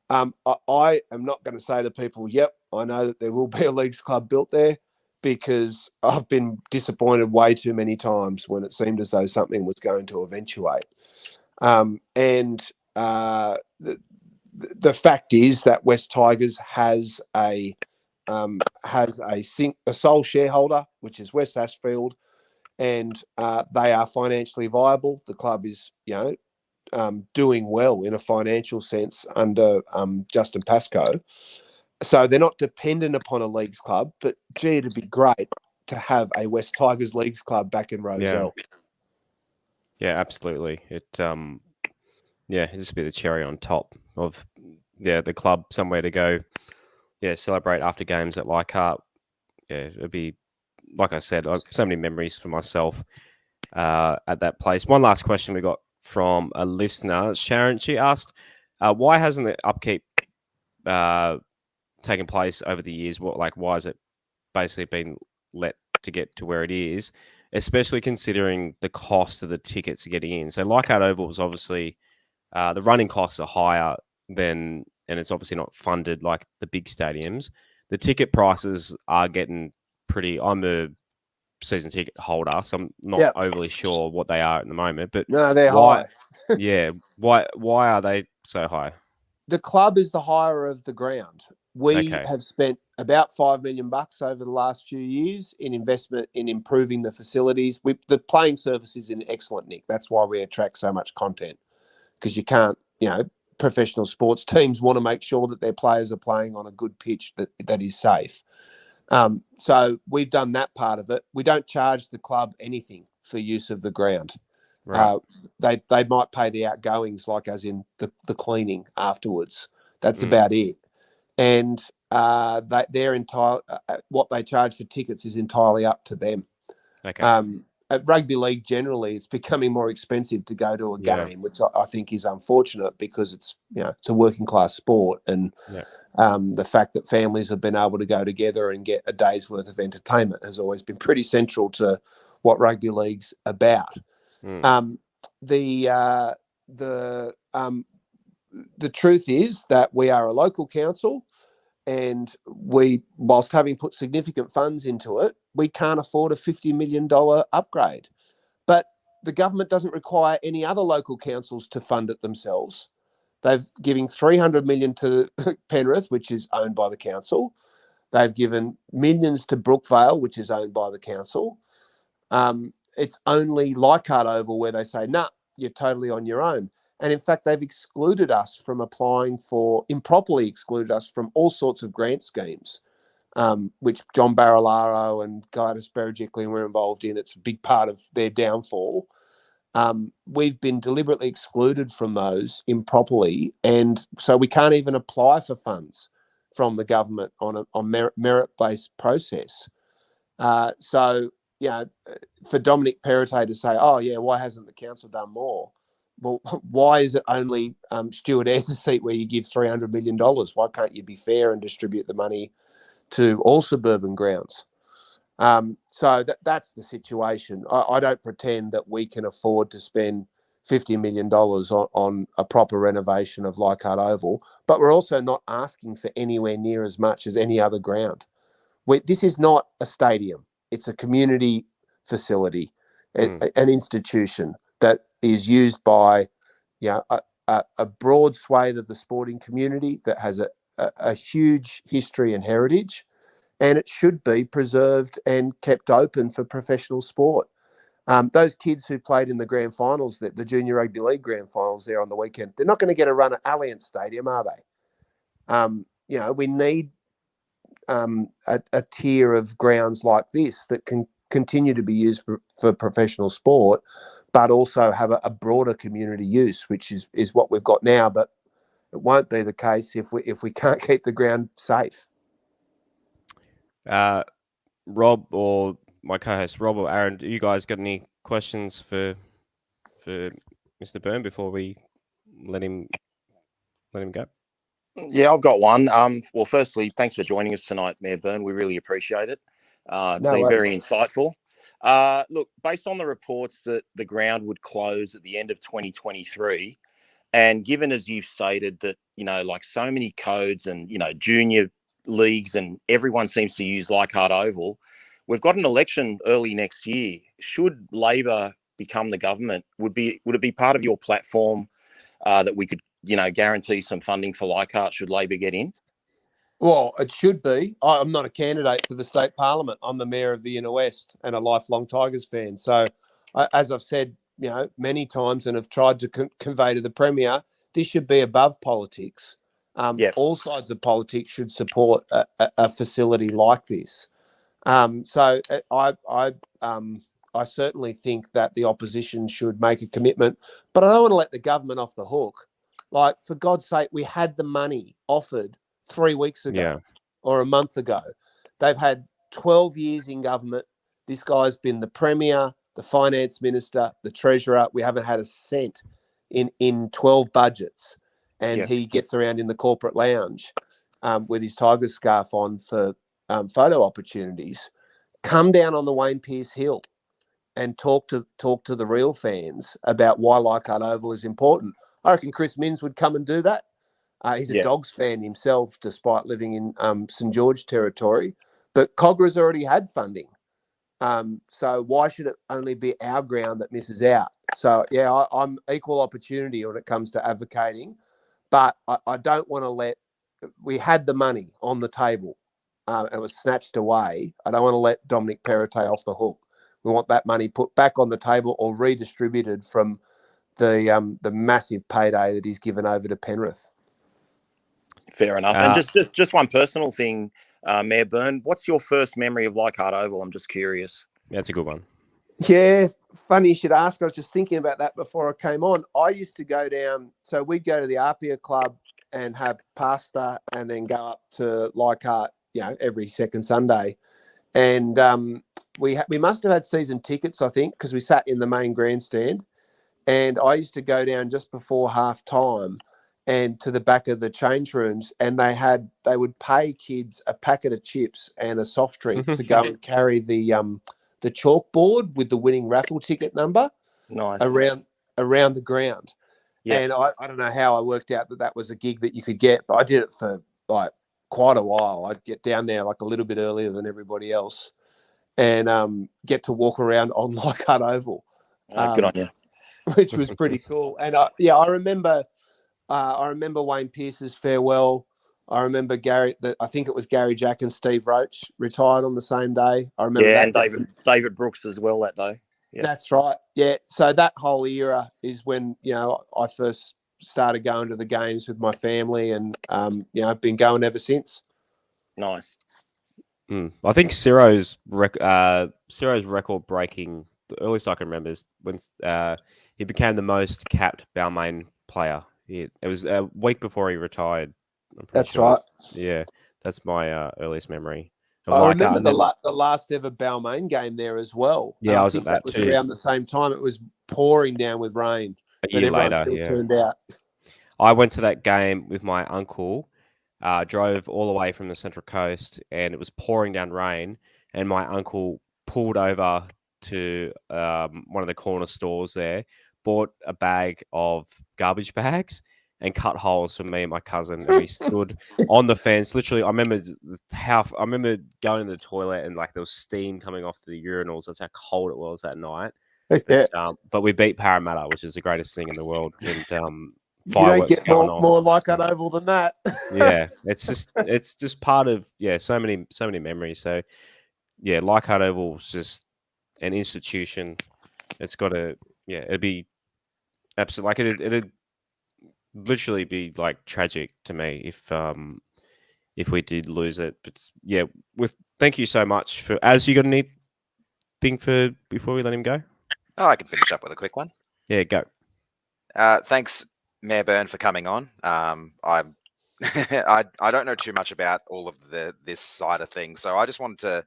I am not going to say to people, yep, I know that there will be a leagues club built there, because I've been disappointed way too many times when it seemed as though something was going to eventuate. The fact is that West Tigers has a sole shareholder, which is West Ashfield, and they are financially viable. The club is, doing well in a financial sense under Justin Pascoe. So they're not dependent upon a leagues club, but gee, it'd be great to have a West Tigers leagues club back in Rozelle. Yeah, absolutely. It'd just be the cherry on top of the club, somewhere to go. Yeah, celebrate after games at Leichhardt. Yeah, it'd be, like I said, so many memories for myself at that place. One last question we got from a listener, Sharon. She asked, why hasn't the upkeep taken place over the years? Why has it basically been let to get to where it is, especially considering the cost of the tickets getting in? So Leichhardt Oval was obviously, the running costs are higher than, and it's obviously not funded like the big stadiums. The ticket prices are getting pretty, I'm a season ticket holder, so I'm not overly sure what they are at the moment, but no, they're high. Yeah. Why are they so high? The club is the hire of the ground. We have spent about $5 million over the last few years in investment in improving the facilities. The playing surface is in excellent nick. That's why we attract so much content, because you can't, professional sports teams want to make sure that their players are playing on a good pitch that is safe. So we've done that part of it. We don't charge the club anything for use of the ground. Right. They might pay the outgoings, like as in the cleaning afterwards. That's about it. And they're what they charge for tickets is entirely up to them. Okay. At rugby league generally, it's becoming more expensive to go to a game, which I think is unfortunate, because it's it's a working class sport, and the fact that families have been able to go together and get a day's worth of entertainment has always been pretty central to what rugby league's about. The truth is that we are a local council, and whilst having put significant funds into it, we can't afford a $50 million upgrade. But the government doesn't require any other local councils to fund it themselves. They've given $300 million to Penrith, which is owned by the council. They've given millions to Brookvale, which is owned by the council. It's only Leichhardt Oval where they say, nah, you're totally on your own. And in fact, they've improperly excluded us from all sorts of grant schemes, which John Barilaro and Gladys Berejiklian were involved in. It's a big part of their downfall. We've been deliberately excluded from those improperly, and so we can't even apply for funds from the government on a merit-based process. So, for Dominic Perrottet to say, oh, yeah, why hasn't the council done more? Well, why is it only Stuart Ayres' seat where you give $300 million? Why can't you be fair and distribute the money to all suburban grounds? So that's the situation. I don't pretend that we can afford to spend $50 million on a proper renovation of Leichhardt Oval, but we're also not asking for anywhere near as much as any other ground. This is not a stadium. It's a community facility, an institution that is used by a broad swathe of the sporting community that has a huge history and heritage, and it should be preserved and kept open for professional sport. Those kids who played in the grand finals, the Junior Rugby League grand finals there on the weekend, they're not going to get a run at Allianz Stadium, are they? We need a tier of grounds like this that can continue to be used for professional sport, but also have a broader community use, which is what we've got now. But it won't be the case if we can't keep the ground safe. Rob or my co-host Rob or Aaron, do you guys got any questions for Mr. Byrne before we let him go? Yeah, I've got one. Well, firstly, thanks for joining us tonight, Mayor Byrne. We really appreciate it. Very insightful. Look, based on the reports that the ground would close at the end of 2023, and given, as you've stated, that, like so many codes and, junior leagues and everyone seems to use Leichhardt Oval, we've got an election early next year. Should Labor become the government, would it be part of your platform that we could, guarantee some funding for Leichhardt should Labor get in? Well, it should be. I'm not a candidate for the state parliament. I'm the mayor of the Inner West and a lifelong Tigers fan. So, as I've said, many times and have tried to convey to the Premier, this should be above politics. All sides of politics should support a facility like this. So I certainly think that the opposition should make a commitment, but I don't want to let the government off the hook. Like, for God's sake, we had the money offered 3 weeks ago or a month ago. They've had 12 years in government. This guy's been the Premier, the Finance Minister, the Treasurer. We haven't had a cent in 12 budgets. And he gets around in the corporate lounge with his Tigers scarf on for photo opportunities. Come down on the Wayne Pearce Hill and talk to the real fans about why Leichhardt Oval is important. I reckon Chris Minns would come and do that. He's a Dogs fan himself, despite living in St George territory. But Cogra's already had funding. So why should it only be our ground that misses out? So, I'm equal opportunity when it comes to advocating. But I don't want to we had the money on the table. It was snatched away. I don't want to let Dominic Perrottet off the hook. We want that money put back on the table or redistributed from the massive payday that he's given over to Penrith. Fair enough. And just one personal thing, Mayor Byrne, what's your first memory of Leichhardt Oval? I'm just curious. That's a good one. Yeah, funny you should ask. I was just thinking about that before I came on. I used to go down, so we'd go to the Apia Club and have pasta and then go up to Leichhardt, every second Sunday. And we must have had season tickets, I think, because we sat in the main grandstand. And I used to go down just before half time and to the back of the change rooms, and they would pay kids a packet of chips and a soft drink to go and carry the chalkboard with the winning raffle ticket number around the ground. And I don't know how I worked out that was a gig that you could get, but I did it for like quite a while. I'd get down there like a little bit earlier than everybody else, and get to walk around on Leichhardt Oval, Good on you. which was pretty cool. And I remember Wayne Pearce's farewell. I remember I think it was Gary Jack and Steve Roach retired on the same day. I remember that. And David Brooks as well that day. Yeah. That's right. Yeah. So that whole era is when, I first started going to the games with my family, and, I've been going ever since. Nice. I think Ciro's record breaking, the earliest I can remember is when he became the most capped Balmain player. It was a week before he retired. That's right. Yeah, that's my earliest memory. I remember the last ever Balmain game there as well. Yeah, I was at that was too. Around the same time. It was pouring down with rain. A year later, still turned out. I went to that game with my uncle. Drove all the way from the Central Coast, and it was pouring down rain. And my uncle pulled over to one of the corner stores there, bought a bag of garbage bags, and cut holes for me and my cousin. And we stood on the fence. Literally, I remember going to the toilet, and like there was steam coming off the urinals. That's how cold it was that night. Yeah. But we beat Parramatta, which is the greatest thing in the world. And you don't get going on. more Leichhardt Oval than that. Yeah, it's just part of so many memories. So yeah, Leichhardt Oval is just an institution. It's got it'd be absolutely like it'd literally be like tragic to me if we did lose it. But yeah, thank you so much for. As you got anything for before we let him go? Oh, I can finish up with a quick one. Yeah, go. Thanks, Mayor Byrne, for coming on. I don't know too much about all of this side of things, so I just wanted to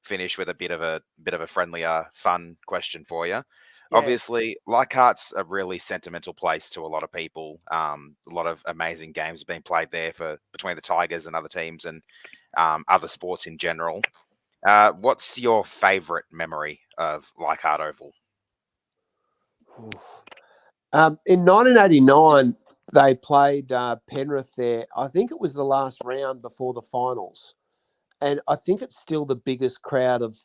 finish with a bit of a friendlier, fun question for you. Yeah. Obviously, Leichhardt's a really sentimental place to a lot of people. A lot of amazing games have been played there between the Tigers and other teams, and other sports in general. What's your favourite memory of Leichhardt Oval? In 1989, they played Penrith there. I think it was the last round before the finals. And I think it's still the biggest crowd of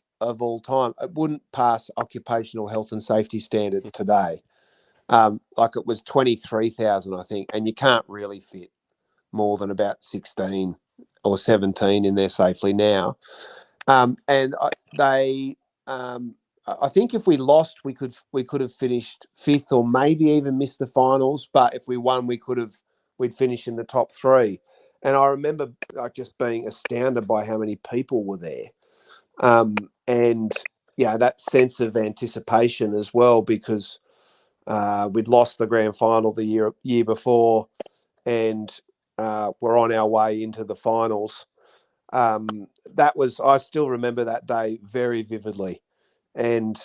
all time. It wouldn't pass occupational health and safety standards today. Like it was 23,000, I think. And you can't really fit more than about 16 or 17 in there safely now. I think if we lost, we could have finished fifth or maybe even missed the finals. But if we won, we'd finish in the top three. And I remember just being astounded by how many people were there, and that sense of anticipation as well, because we'd lost the grand final the year before, and we're on our way into the finals. I still remember that day very vividly. And,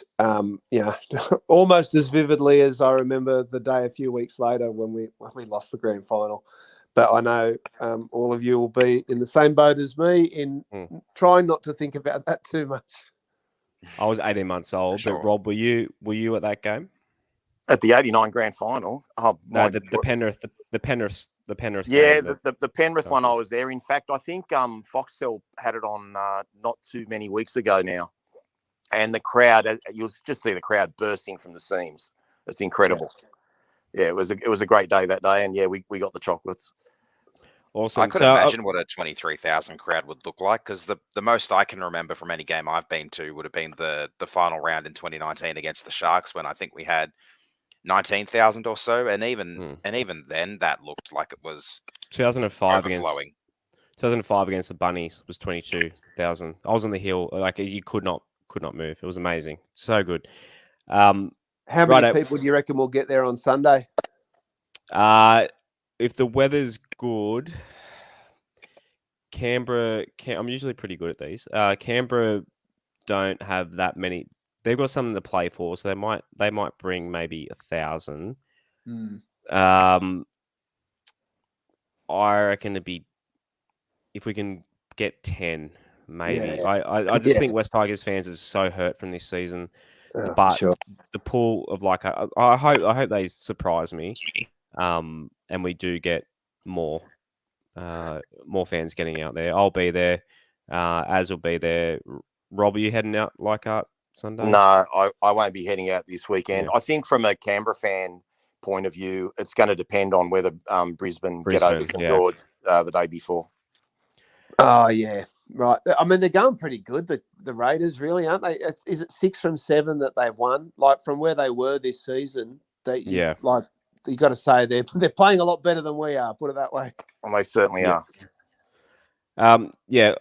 almost as vividly as I remember the day a few weeks later when we lost the grand final. But I know all of you will be in the same boat as me in trying not to think about that too much. I was 18 months old, Sure. but Rob, were you at that game? At the '89 grand final? Oh, no, the Penrith. Yeah, game, the Penrith one. I was there. In fact, I think Foxtel had it on not too many weeks ago now. And the crowd, you'll just see the crowd bursting from the seams. It's incredible. Yeah, it was a great day that day, and we got the chocolates. Awesome. I could imagine what a 23,000 crowd would look like, because the most I can remember from any game I've been to would have been the final round in 2019 against the Sharks, when I think we had 19,000 or so, and even then that looked like it was 2005 overflowing. 2005 against the Bunnies was 22,000. I was on the hill, like you could not move. It was amazing, so good. How many people do you reckon will get there on Sunday? If the weather's good, Canberra. I'm usually pretty good at these. Canberra don't have that many. They've got something to play for, so they might bring maybe 1,000. I reckon it'd be, if we can get 10, maybe. Yeah. I just think West Tigers fans are so hurt from this season. But the pool of I hope they surprise me, and we do get more. more fans getting out there. I'll be there. Az will be there. Rob, are you heading out Leichhardt Sunday? No, I won't be heading out this weekend. Yeah. I think from a Canberra fan point of view, it's going to depend on whether Brisbane get over St George the day before. Oh, yeah. Right. I mean, they're going pretty good, the Raiders, really, aren't they? Is it 6 from 7 that they've won? Like, from where they were this season, you got to say they're playing a lot better than we are, put it that way. Well, they certainly are. Yeah.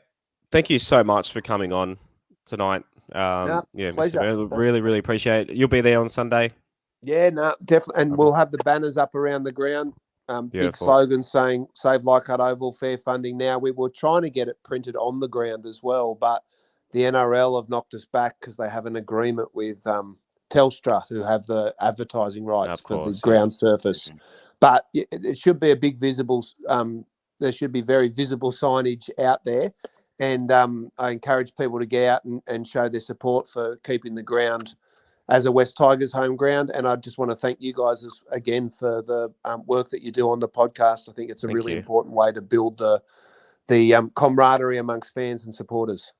Thank you so much for coming on tonight. Pleasure. Mr. Byrne, really, really appreciate it. You'll be there on Sunday? Yeah, definitely. And we'll have the banners up around the ground. Big slogan saying "Save Leichhardt Oval, fair funding now." We were trying to get it printed on the ground as well, but the NRL have knocked us back because they have an agreement with Telstra, who have the advertising rights for the ground surface. But it should be a big visible. There should be very visible signage out there, and I encourage people to get out and show their support for keeping the ground as a West Tigers home ground. And I just want to thank you guys again for the work that you do on the podcast. I think it's a really important way to build the camaraderie amongst fans and supporters.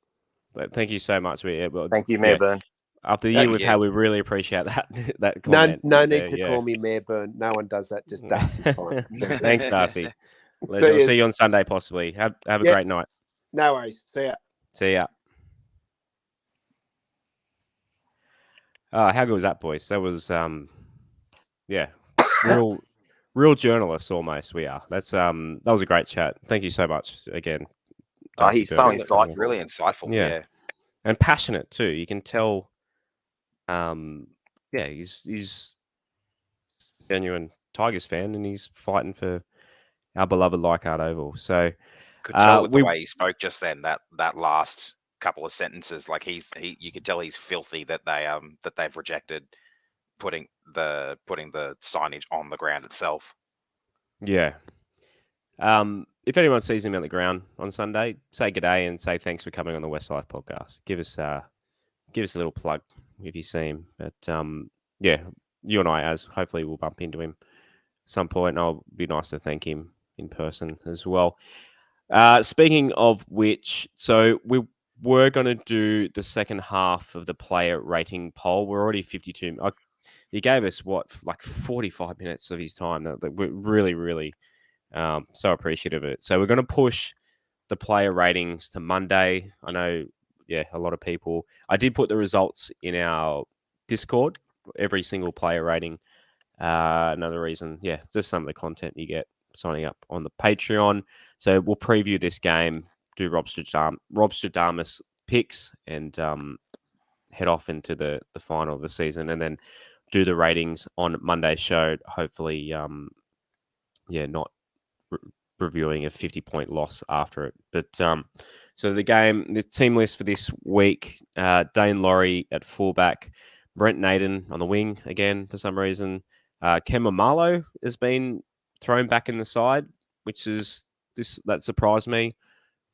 Thank you so much. Thank you, Mayor Byrne. After the year we've had, we really appreciate that comment. No need to call me Mayor Byrne. No one does that. Just Darcy's fine. Thanks, Darcy. We'll see you on Sunday, possibly. Have a great night. No worries. See ya. See ya. How good was that, boys? That was, real journalists almost. We are. That was a great chat. Thank you so much again. He's so insightful, really insightful. Yeah, and passionate too. You can tell. He's a genuine Tigers fan, and he's fighting for our beloved Leichhardt Oval. So could tell with the way he spoke just then. That last couple of sentences, like you could tell he's filthy that they've rejected putting the signage on the ground itself. Yeah. If anyone sees him on the ground on Sunday, say g'day and say thanks for coming on the West Life podcast. Give us a little plug if you see him. But you and I, as hopefully we'll bump into him at some point. And it'll be nice to thank him in person as well. Speaking of which, so we were going to do the second half of the player rating poll. We're already 52. He gave us, 45 minutes of his time. We're really, really so appreciative of it. So we're going to push the player ratings to Monday. I know, a lot of people. I did put the results in our Discord, every single player rating. Another reason, just some of the content you get signing up on the Patreon. So we'll preview this game, do Rob Stradamus picks, and head off into the final of the season, and then do the ratings on Monday's show. Hopefully, not reviewing a 50-point loss after it. But so the team list for this week: Dane Laurie at fullback, Brent Naden on the wing again for some reason. Ken Mamalo has been thrown back in the side, that surprised me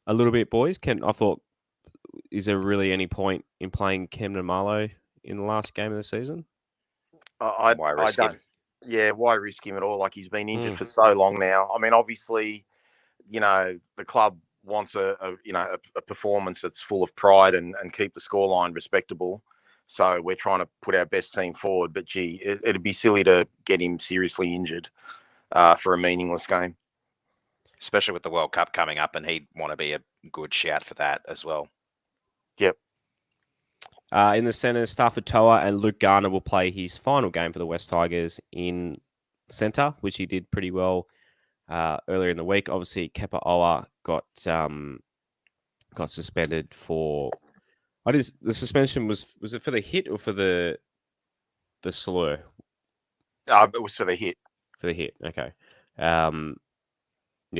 a little bit, boys. I thought, is there really any point in playing Ken Mamalo in the last game of the season? Why risk him? Yeah, why risk him at all? Like, he's been injured for so long now. I mean, obviously, the club wants a performance that's full of pride and keep the scoreline respectable. So we're trying to put our best team forward. But gee, it'd be silly to get him seriously injured for a meaningless game. Especially with the World Cup coming up, and he'd want to be a good shout for that as well. Yep. In the centre, Stafford Toa and Luke Garner will play his final game for the West Tigers in centre, which he did pretty well earlier in the week. Obviously, Kepa Oa got suspended for. What is the suspension? Was it for the hit or for the slur? It was for the hit. For the hit, okay.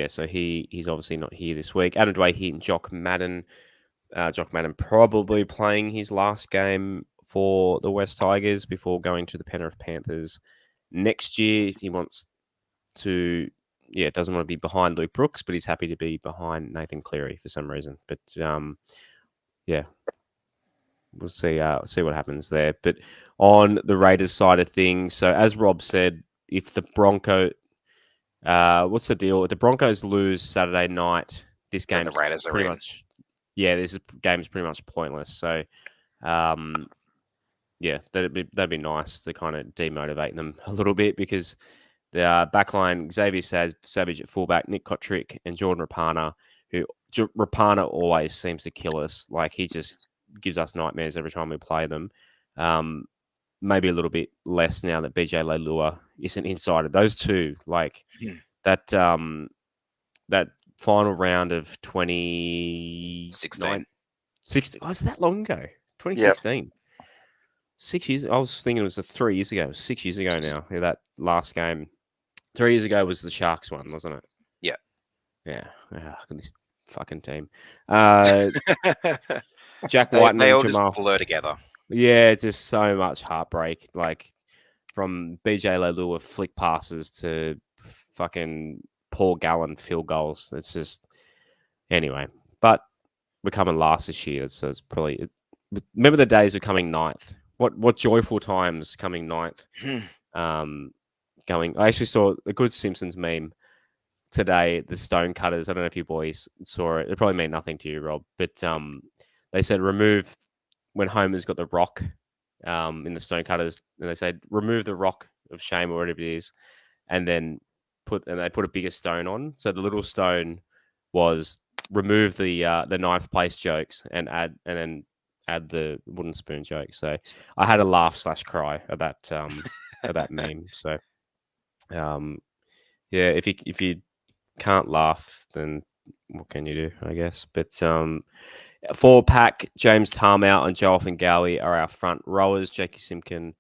So he's obviously not here this week. Adam Dwayne and Jock Madden. Jock Madden probably playing his last game for the West Tigers before going to the Penrith Panthers next year. He wants to, doesn't want to be behind Luke Brooks, but he's happy to be behind Nathan Cleary for some reason. But we'll see what happens there. But on the Raiders side of things, so as Rob said, if the What's the deal? The Broncos lose Saturday night. This Then the game's Raiders are pretty in. much, this game's pretty much pointless. So, that'd be nice to kind of demotivate them a little bit because the backline Xavier Savage at fullback, Nick Kotrick, and Jordan Rapana, who Rapana always seems to kill us. Like he just gives us nightmares every time we play them. Maybe a little bit less now that BJ Leilua isn't inside of those two. Like that that final round of 16. 60. Oh, is that long ago? 2016. 6 years. I was thinking it was 3 years ago. It was 6 years ago now. Yeah, that last game. 3 years ago was the Sharks one, wasn't it? Yeah. Yeah. This fucking team. Jack White they and all Jamal. just blur together. Yeah, just so much heartbreak. Like from BJ Leilua flick passes to fucking Paul Gallen field goals. It's just anyway. But we're coming last this year, so it's probably. Remember the days of coming ninth. What joyful times coming ninth. I actually saw a good Simpsons meme today. The Stonecutters. I don't know if you boys saw it. It probably meant nothing to you, Rob, but they said remove when Homer's got the rock in the Stonecutters, and they said remove the rock of shame or whatever it is, and then they put a bigger stone on. So the little stone was remove the ninth place jokes and then add the wooden spoon joke. So I had a laugh / cry at that at that meme. So if you can't laugh, then what can you do? I guess. But forward pack, James Tarmout and Joel Fingawi are our front rowers. Jackie Simpkin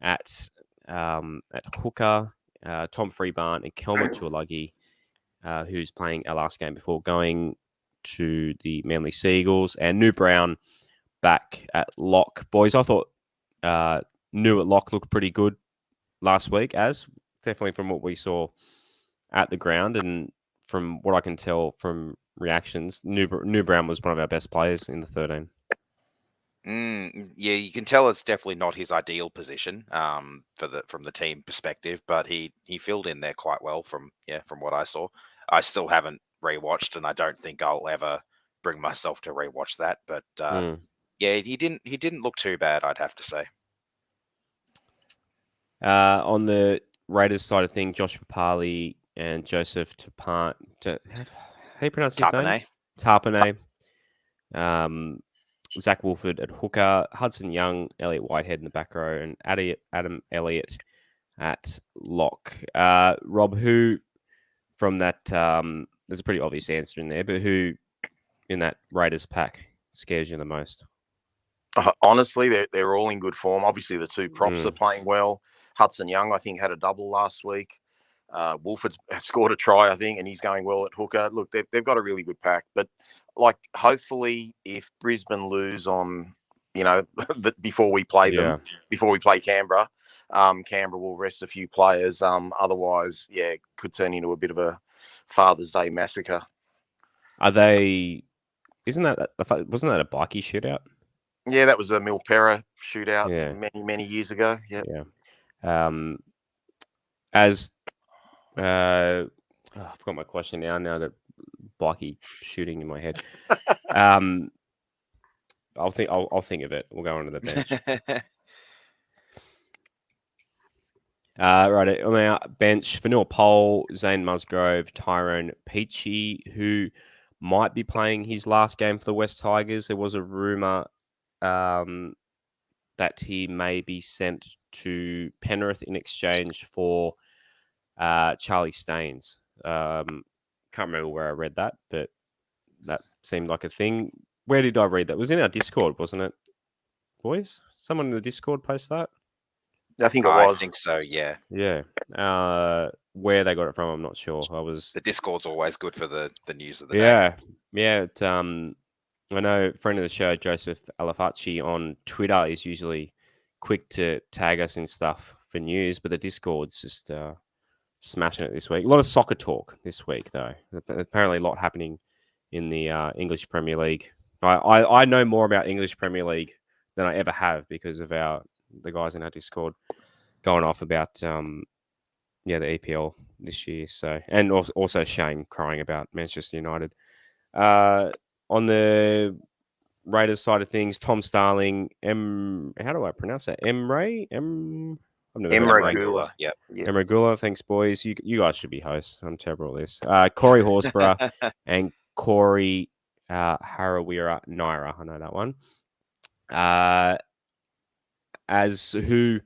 at hooker, Tom Freebarn and Kelma Tuolagi, who's playing our last game before going to the Manly Seagulls, and New Brown back at lock. Boys, I thought New at lock looked pretty good last week, definitely from what we saw at the ground and from what I can tell from reactions, New Brown was one of our best players in the 13. Yeah, you can tell it's definitely not his ideal position from the team perspective, but he filled in there quite well from what I saw. I still haven't rewatched, and I don't think I'll ever bring myself to rewatch that. But he didn't look too bad, I'd have to say. On the Raiders side of things, Josh Papali and Joseph Tapane. How do you pronounce his name? Tapane. Zach Wolford at hooker, Hudson Young, Elliot Whitehead in the back row, and Adam Elliott at lock. Rob, who from that? There's a pretty obvious answer in there, but who in that Raiders pack scares you the most? Honestly, they're all in good form. Obviously, the two props are playing well. Hudson Young, I think, had a double last week. Wolford's scored a try, I think, and he's going well at hooker. Look, they've got a really good pack, but hopefully, if Brisbane lose on, before we play them, before we play Canberra, Canberra will rest a few players. Otherwise, it could turn into a bit of a Father's Day massacre. Are they? Wasn't that a bikie shootout? Yeah, that was a Milpera shootout many years ago. Yep. Yeah. I forgot my question now. Now that bikie shooting in my head, I'll think of it. We'll go onto the bench. Right on our bench, Fanua Pole, Zane Musgrove, Tyrone Peachy, who might be playing his last game for the West Tigers. There was a rumor that he may be sent to Penrith in exchange for Charlie Staines. Can't remember where I read that, but that seemed like a thing. Where did I read that? It was in our Discord, wasn't it, boys? Someone in the Discord posted that? I think it was. I think so, yeah. Yeah. Where they got it from, I'm not sure. The Discord's always good for the news of the day. Yeah. I know a friend of the show, Joseph Alafacci on Twitter, is usually quick to tag us in stuff for news, but the Discord's just smashing it this week. A lot of soccer talk this week, though. Apparently a lot happening in the English Premier League. I know more about English Premier League than I ever have because of the guys in our Discord going off about the EPL this year. So, and also Shane crying about Manchester United. On the Raiders side of things, Tom Starling, how do I pronounce that? Emre? I've never heard of Emre him. Gula. Yep. Emre Gula, thanks, boys. You guys should be hosts. I'm terrible at this. Corey Horsburgh and Corey Harawira Naira. I know that one. As who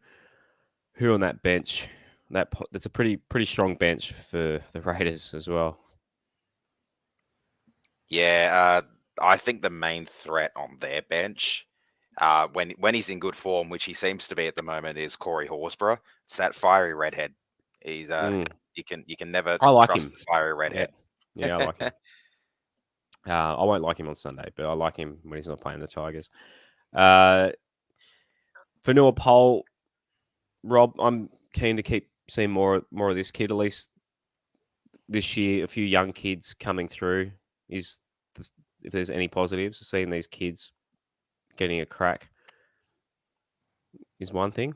on that bench? That's a pretty strong bench for the Raiders as well. Yeah, I think the main threat on their bench, when he's in good form, which he seems to be at the moment, is Corey Horsburgh. It's that fiery redhead. He's you can never I like trust him. the fiery redhead. Yeah, I like him. I won't like him on Sunday, but I like him when he's not playing the Tigers. Fanua Pole, Rob, I'm keen to keep seeing more of this kid. At least this year, a few young kids coming through. If there's any positives, seeing these kids getting a crack is one thing.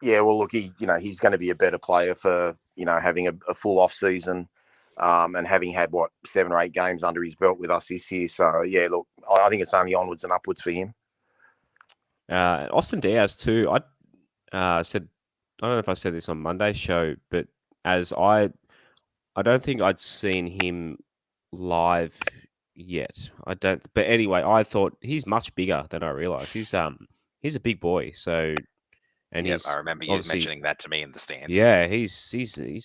Yeah, well, look, he's going to be a better player for having a full off season, and having had 7 or 8 games under his belt with us this year. So yeah, look, I think it's only onwards and upwards for him. Austin Diaz too. I said, I don't know if I said this on Monday's show, but as I don't think I'd seen him live yet. I don't. But anyway, I thought he's much bigger than I realized. He's a big boy. So, and Yep, he's I remember you mentioning that to me in the stands. Yeah, he's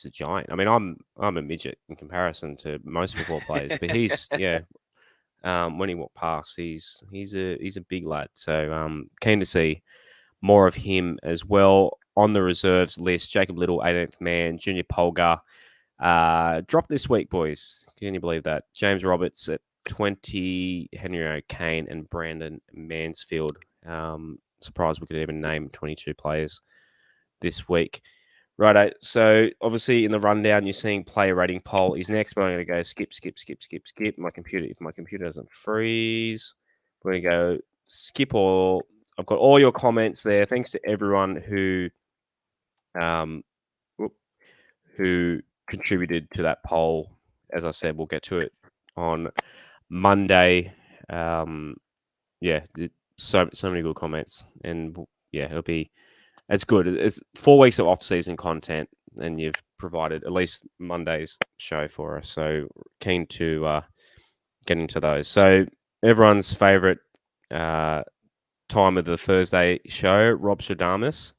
a giant. I mean, I'm a midget in comparison to most football players, but he's when he walked past, he's a big lad. So keen to see more of him as well. On the reserves list, Jacob Little, 18th man, Junior Polgar, dropped this week, boys. Can you believe that? James Roberts at 20, Henry O'Kane and Brandon Mansfield. Surprised we could even name 22 players this week. Righto. So obviously in the rundown, you're seeing player rating poll is next, but I'm going to go skip. If my computer doesn't freeze, we're going to go skip all. I've got all your comments there. Thanks to everyone who contributed to that poll. As I said, we'll get to it on Monday. So many good comments, and it's good. It's 4 weeks of off-season content, and you've provided at least Monday's show for us. So keen to get into those. So everyone's favourite time of the Thursday show, Rob Shadamis.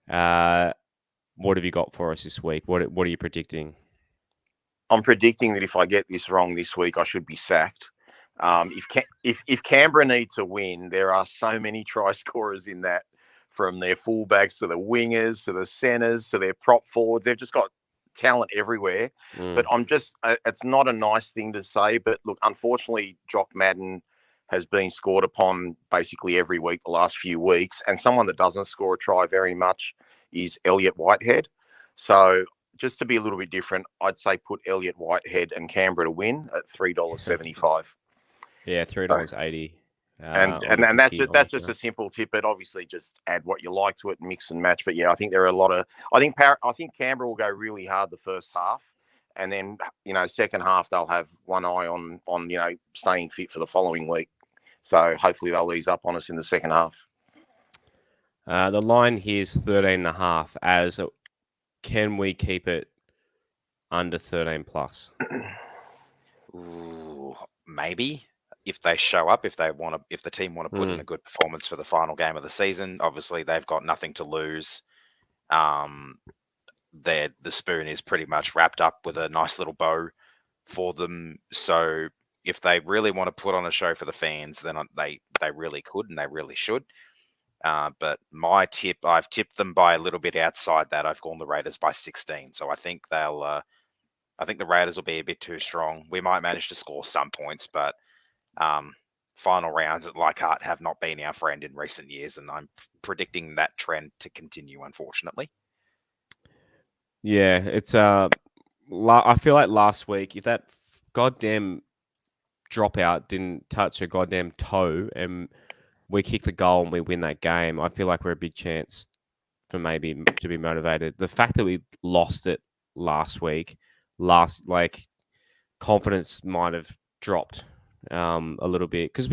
What have you got for us this week? What are you predicting? I'm predicting that if I get this wrong this week, I should be sacked. If Canberra need to win, there are so many try scorers in that, from their fullbacks to the wingers to the centres to their prop forwards. They've just got talent everywhere. But it's not a nice thing to say. But look, unfortunately, Jock Madden has been scored upon basically every week the last few weeks. And someone that doesn't score a try very much is Elliot Whitehead. So just to be a little bit different, I'd say put Elliot Whitehead and Canberra to win at $3.75. Yeah, $3.80. And that's just a simple tip, but obviously just add what you like to it, mix and match. But yeah, I think there are a lot of. I think Canberra will go really hard the first half, and then second half they'll have one eye on staying fit for the following week. So hopefully they'll ease up on us in the second half. The line here is 13.5. As can we keep it under 13 plus? Ooh, maybe. If they show up, if the team want to put in a good performance for the final game of the season, obviously they've got nothing to lose. The spoon is pretty much wrapped up with a nice little bow for them. So if they really want to put on a show for the fans, then they really could and they really should. But my tip, I've tipped them by a little bit outside that. I've gone the Raiders by 16. So I think I think the Raiders will be a bit too strong. We might manage to score some points, but final rounds at Leichhardt have not been our friend in recent years, and I'm predicting that trend to continue, unfortunately. Yeah, it's I feel like last week, if that goddamn dropout didn't touch a goddamn toe and we kick the goal and we win that game, I feel like we're a big chance for maybe to be motivated. The fact that we lost it last week, confidence might have dropped a little bit because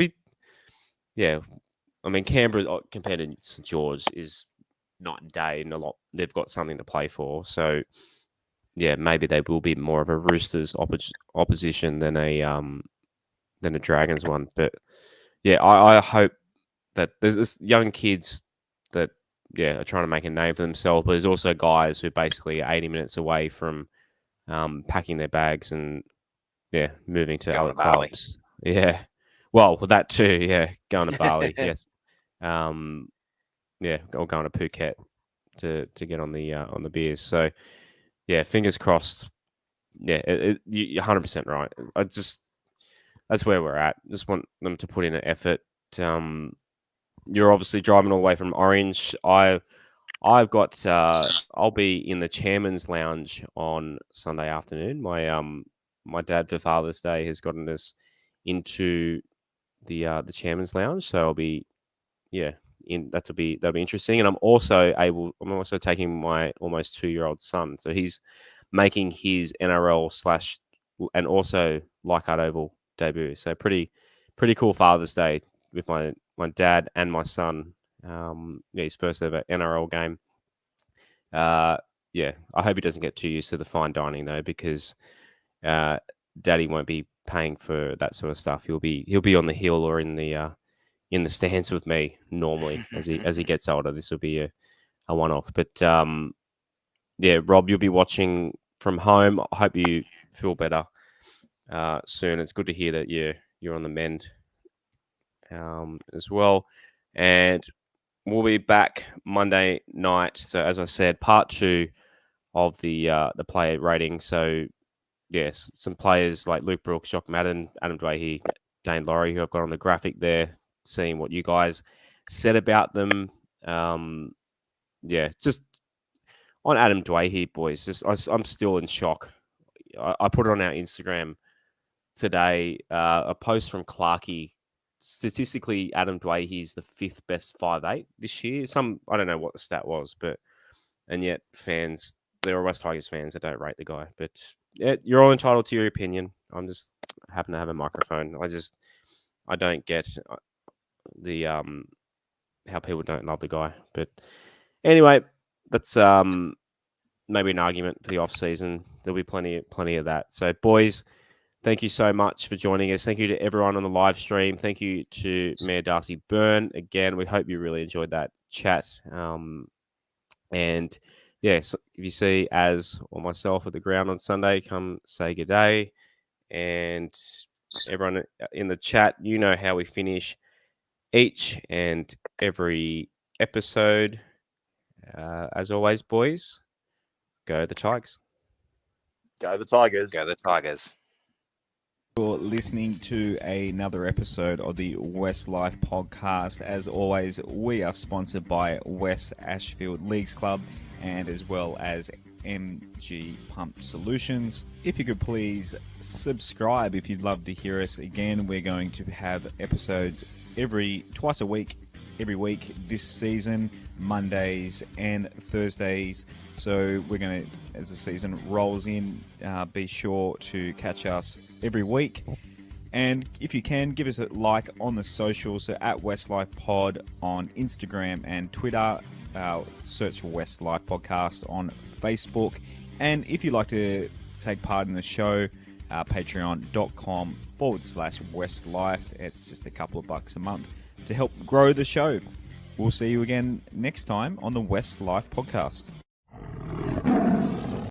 Canberra compared to St George is night and day, and they've got something to play for. So yeah, maybe they will be more of a Roosters opposition than a Dragons one. But yeah, I hope that there's this young kids that are trying to make a name for themselves, but there's also guys who basically are 80 minutes away from packing their bags and moving to other clubs. Yeah, well, that too. Yeah, going to Bali. Yes, or going to Phuket to get on the beers. So yeah, fingers crossed. Yeah, you're 100% right. That's where we're at. Just want them to put in an effort. You're obviously driving all the way from Orange. I've got. I'll be in the Chairman's Lounge on Sunday afternoon. My dad for Father's Day has gotten us into the Chairman's Lounge, so I'll be that'll be interesting. And I'm also taking my almost 2-year-old son, so he's making his NRL / and also Leichhardt Oval debut. So pretty cool Father's Day with my dad and my son. His first ever NRL game. I hope he doesn't get too used to the fine dining though, because Daddy won't be paying for that sort of stuff. He'll be on the hill or in the stands with me normally as he gets older. This will be a one-off. But Rob, you'll be watching from home. I hope you feel better soon. It's good to hear that you're on the mend as well. And we'll be back Monday night. So as I said, part 2 of the player rating. So yes, some players like Luke Brooks, Jock Madden, Adam Dwayhe, Dane Laurie, who I've got on the graphic there, seeing what you guys said about them. Just on Adam Dwayhe, boys, I'm still in shock. I put it on our Instagram today, a post from Clarkey. Statistically, Adam Dwayhe is the 5th best 5'8" this year. I don't know what the stat was, and yet fans, there are West Tigers fans that don't rate the guy. But you're all entitled to your opinion. I'm just happen to have a microphone. I don't get the how people don't love the guy. But anyway, that's maybe an argument for the off season. There'll be plenty of that. So boys, thank you so much for joining us. Thank you to everyone on the live stream. Thank you to Mayor Darcy Byrne. Again, we hope you really enjoyed that chat. And yes, if you see Az or myself at the ground on Sunday, come say good day. And everyone in the chat, you know how we finish each and every episode. As always, boys, go the Tigers. Go the Tigers. Go the Tigers. You're listening to another episode of the West Life podcast. As always, we are sponsored by West Ashfield Leagues Club and as well as MG Pump Solutions. If you could please subscribe if you'd love to hear us again. We're going to have episodes twice a week, every week this season, Mondays and Thursdays. So we're going to, as the season rolls in, be sure to catch us every week. And if you can, give us a like on the socials. So at Westlife Pod on Instagram and Twitter. Search for Westlife Podcast on Facebook. And if you'd like to take part in the show, patreon.com/Westlife. It's just a couple of bucks a month to help grow the show. We'll see you again next time on the West Life Podcast.